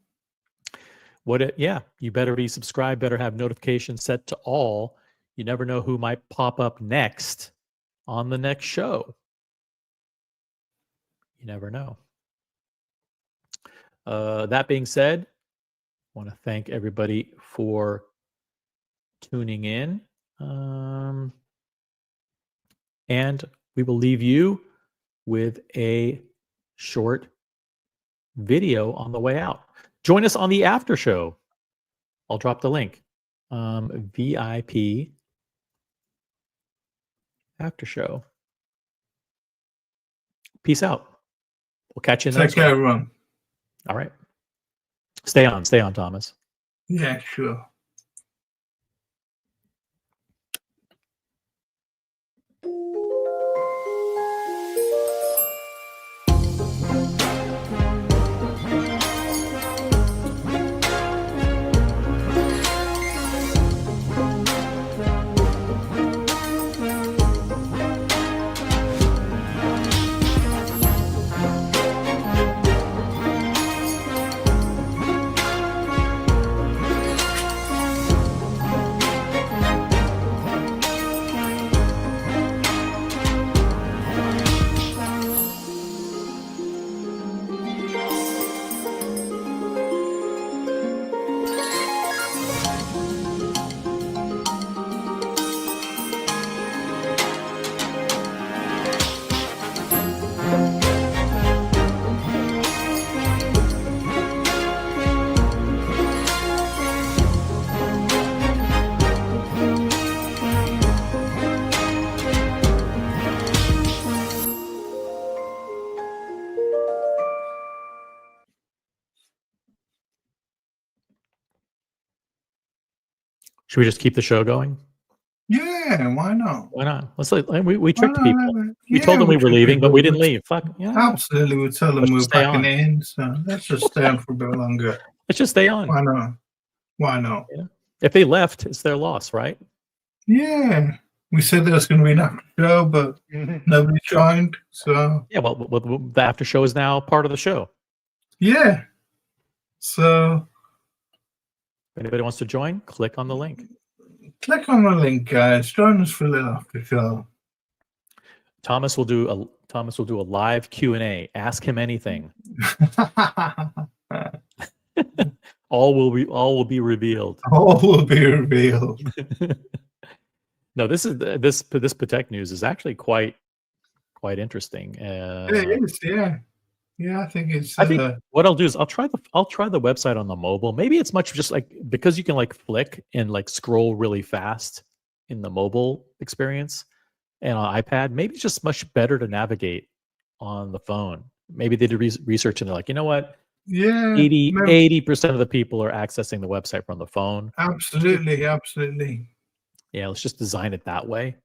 You better be subscribed, better have notifications set to all. You never know who might pop up next on the next show. You never know. That being said, I want to thank everybody for tuning in. And we will leave you with a short video on the way out. Join us on the after show. I'll drop the link. VIP after show. Peace out. We'll catch you in the Take next one. care, everyone. All right. Stay on, Thomas. Yeah, sure. Should we just keep the show going? Yeah, why not? Why not? Let's we Why tricked not? people. We Yeah, told them we were tricked leaving, but people. we didn't leave. Fuck. Yeah. Absolutely, we'll tell them Let's we're just stay packing on. it in. So let's just stay on for a bit longer. Let's just stay on. Why not? Why not? Yeah. If they left, it's their loss, right? Yeah. We said there was going to be an after show, but nobody joined. So Yeah. Well, the after show is now part of the show. yeah. So If anybody wants to join, click on the link. click on the link, guys. Join us for a little after show. Thomas will do a live Q&A. Ask him anything. All will be revealed. All will be revealed. No, this PATEK news is actually quite interesting. It is, yeah. Yeah, I think it's. I think what I'll do is I'll try the website on the mobile. Maybe it's much just like because you can like flick and like scroll really fast in the mobile experience and on iPad. Maybe it's just much better to navigate on the phone. Maybe they did research and they're like, you know what? Yeah, 80% of the people are accessing the website from the phone. Absolutely. Yeah, let's just design it that way.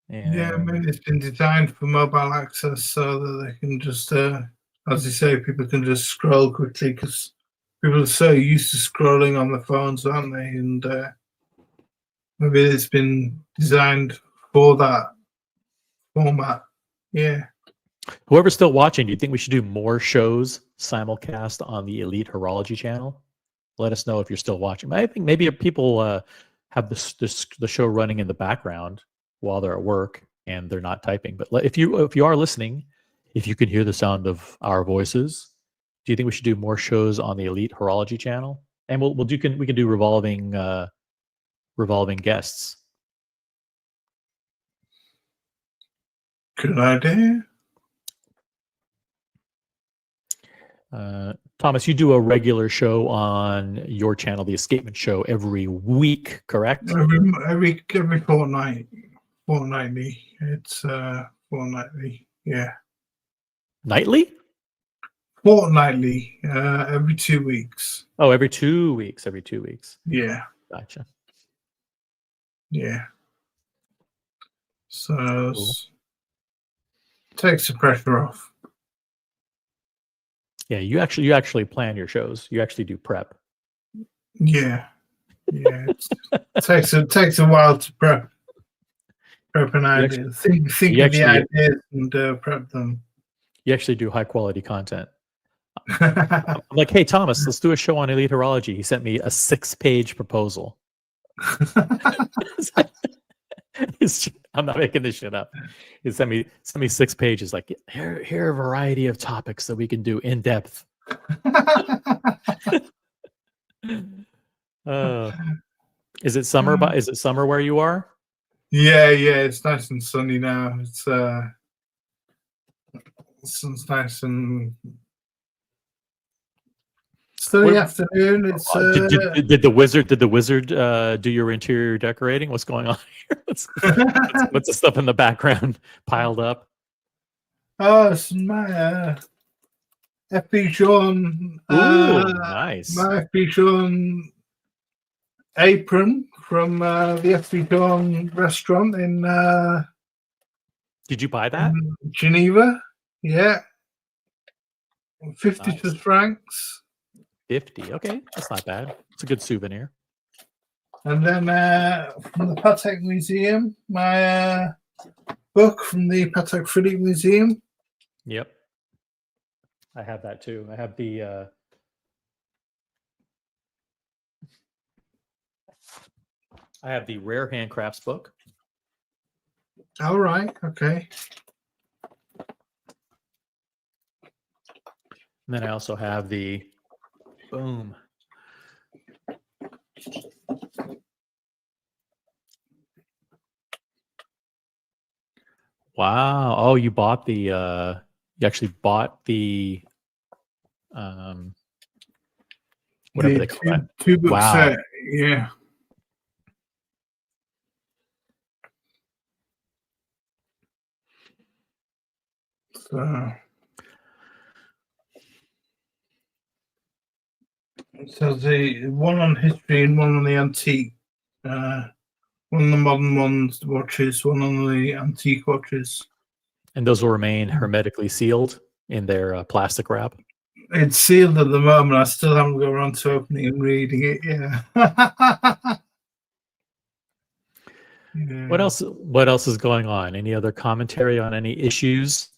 And Yeah, maybe it's been designed for mobile access so that they can just, as you say, people can just scroll quickly because people are so used to scrolling on the phones, aren't they? And maybe it's been designed for that format. Yeah. whoever's still watching, do you think we should do more shows simulcast on the Elite Horology channel? Let us know if you're still watching. I think maybe people have the show running in the background while they're at work and they're not typing. But if you are listening, if you can hear the sound of our voices, do you think we should do more shows on the Elite Horology channel? And we can do revolving guests. Good idea. Thomas, you do a regular show on your channel, the Escapement Show, every week, correct? Every fortnightly. It's fortnightly. Yeah. Nightly? Fortnightly. Every 2 weeks. Oh, every 2 weeks. Every 2 weeks. Yeah. Gotcha. Yeah. So Cool. takes the pressure off. Yeah, you actually plan your shows. You actually do prep. Yeah. Yeah. It takes a while to prep an idea. Think of the ideas and prep them. You actually do high quality content. I'm like, hey Thomas, let's do a show on Elite Horology. He sent me a 6-page proposal. I'm not making this shit up. He sent me 6 pages. Like, here are a variety of topics that we can do in depth. Is it summer? Is it summer where you are? Yeah. It's nice and sunny now. It's Sun's nice and sunny afternoon. It's did the wizard do your interior decorating? What's going on here? What's the stuff in the background piled up? oh, it's my FB Sean. Ooh, nice. My FB Sean apron from the FB Sean restaurant in. Did you buy that? Geneva, yeah. 50 Nice. francs. 50. Okay, that's not bad. It's a good souvenir. And then from the PATEK Museum, my book from the PATEK Philippe Museum. Yep. I have that too. I have the Rare Handcrafts book. All right. Okay. And then I also have the boom. Wow. Oh, you bought the you actually bought the whatever they call that. Two book Wow. set. Yeah. So the one on history and one on the antique. One on the modern ones watches, one on the antique watches. And those will remain hermetically sealed in their plastic wrap. It's sealed at the moment. I still haven't got around to opening and reading it. Yeah. Yeah. What else? What else is going on? Any other commentary on any issues?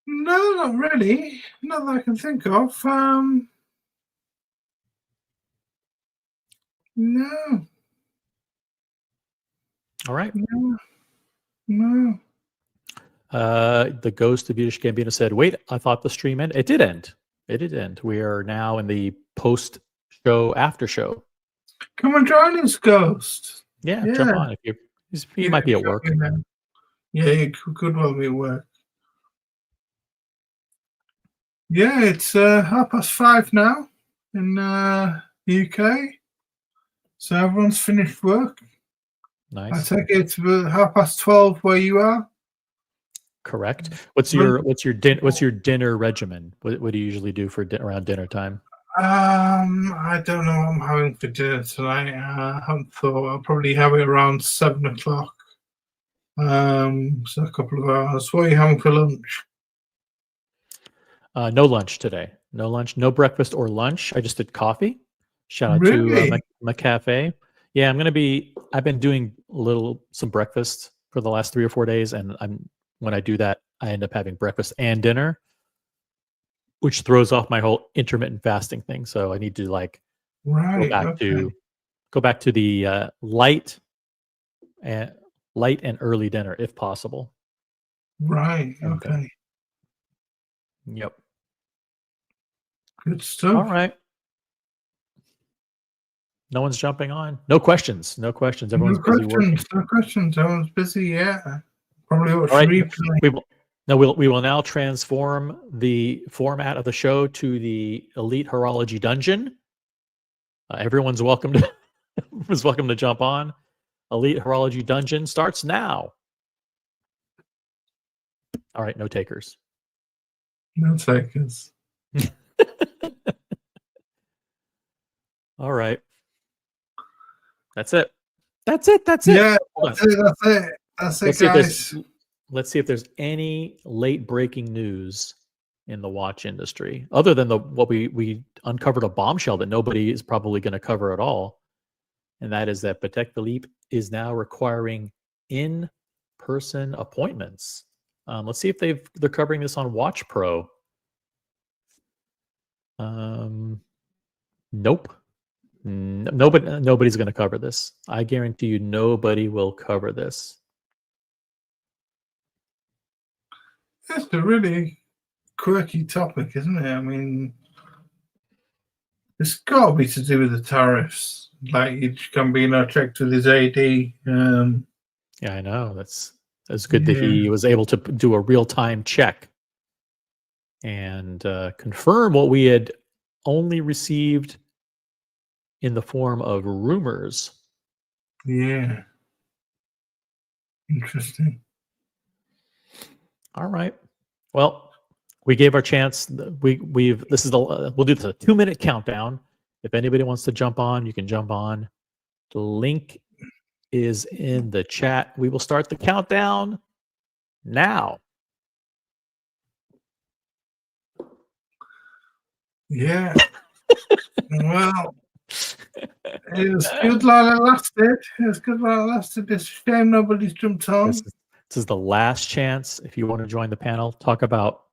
No, not really. Not that I can think of. No. All right. No. The ghost of Yiddish Gambino said, "Wait, I thought the stream ended. It did end. It did end. We are now in the post-show after show. Come and join us, Ghost. Yeah, jump on if you might be at work. Yeah, you could well be at work. Yeah, it's 5:30 now in the UK. So everyone's finished work. Nice. I take it it's about 12:30 where you are. Correct. What's your dinner regimen? What do you usually do for around dinner time? I don't know what I'm having for dinner tonight. I haven't thought. I'll probably have it around 7:00. So a couple of hours. What are you having for lunch? No lunch today. No lunch. No breakfast or lunch. I just did coffee. Shout out Really? to my cafe. Yeah, I've been doing some breakfast for the last 3 or 4 days, and when I do that, I end up having breakfast and dinner, which throws off my whole intermittent fasting thing. So I need to go back to the light and early dinner if possible. Right. Okay. Yep. Good stuff. All right. No one's jumping on. No questions. Everyone's busy working. No questions. Everyone's busy. Yeah. Probably watch replay. We will now transform the format of the show to the Elite Horology Dungeon. Everyone's welcome to jump on. Elite Horology Dungeon starts now. All right, no takers. No takers. All right. That's it. Yeah, that's it, guys. Let's see if there's any late breaking news in the watch industry, other than what we uncovered a bombshell that nobody is probably going to cover at all, and that is that Patek Philippe is now requiring in-person appointments. Let's see if they're covering this on Watch Pro. Nope. Nobody's going to cover this. I guarantee you, nobody will cover this. It's a really quirky topic, isn't it? I mean, it's got to be to do with the tariffs. Like, it can be checked with his AD. Yeah, I know. That's It's good that he was able to do a real-time check and confirm what we had only received in the form of rumors. Yeah. Interesting. All right. Well, we gave our chance. We've this is the we'll do this a 2-minute countdown. If anybody wants to jump on, you can jump on. The link is in the chat. We will start the countdown now. Yeah. Well, it was good while it lasted. It was good while it lasted. It's a shame nobody's jumped on. This is the last chance. If you want to join the panel, talk about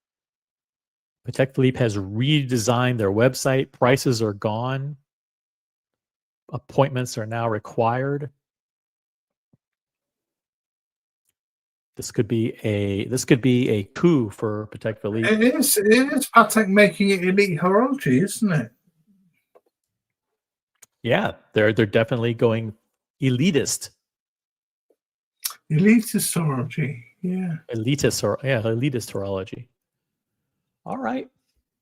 Patek Philippe has redesigned their website. Prices are gone. Appointments are now required. This could be a coup for Patek Philippe. It is Patek making it elite horology, isn't it? Yeah, they're definitely going elitist. Elitist horology, yeah. Elitist horology. All right.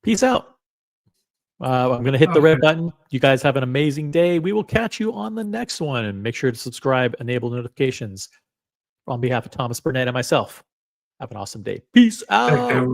Peace out. I'm going to hit the red button. You guys have an amazing day. We will catch you on the next one. And make sure to subscribe, enable notifications. On behalf of Thomas Burnett and myself, have an awesome day. Peace out.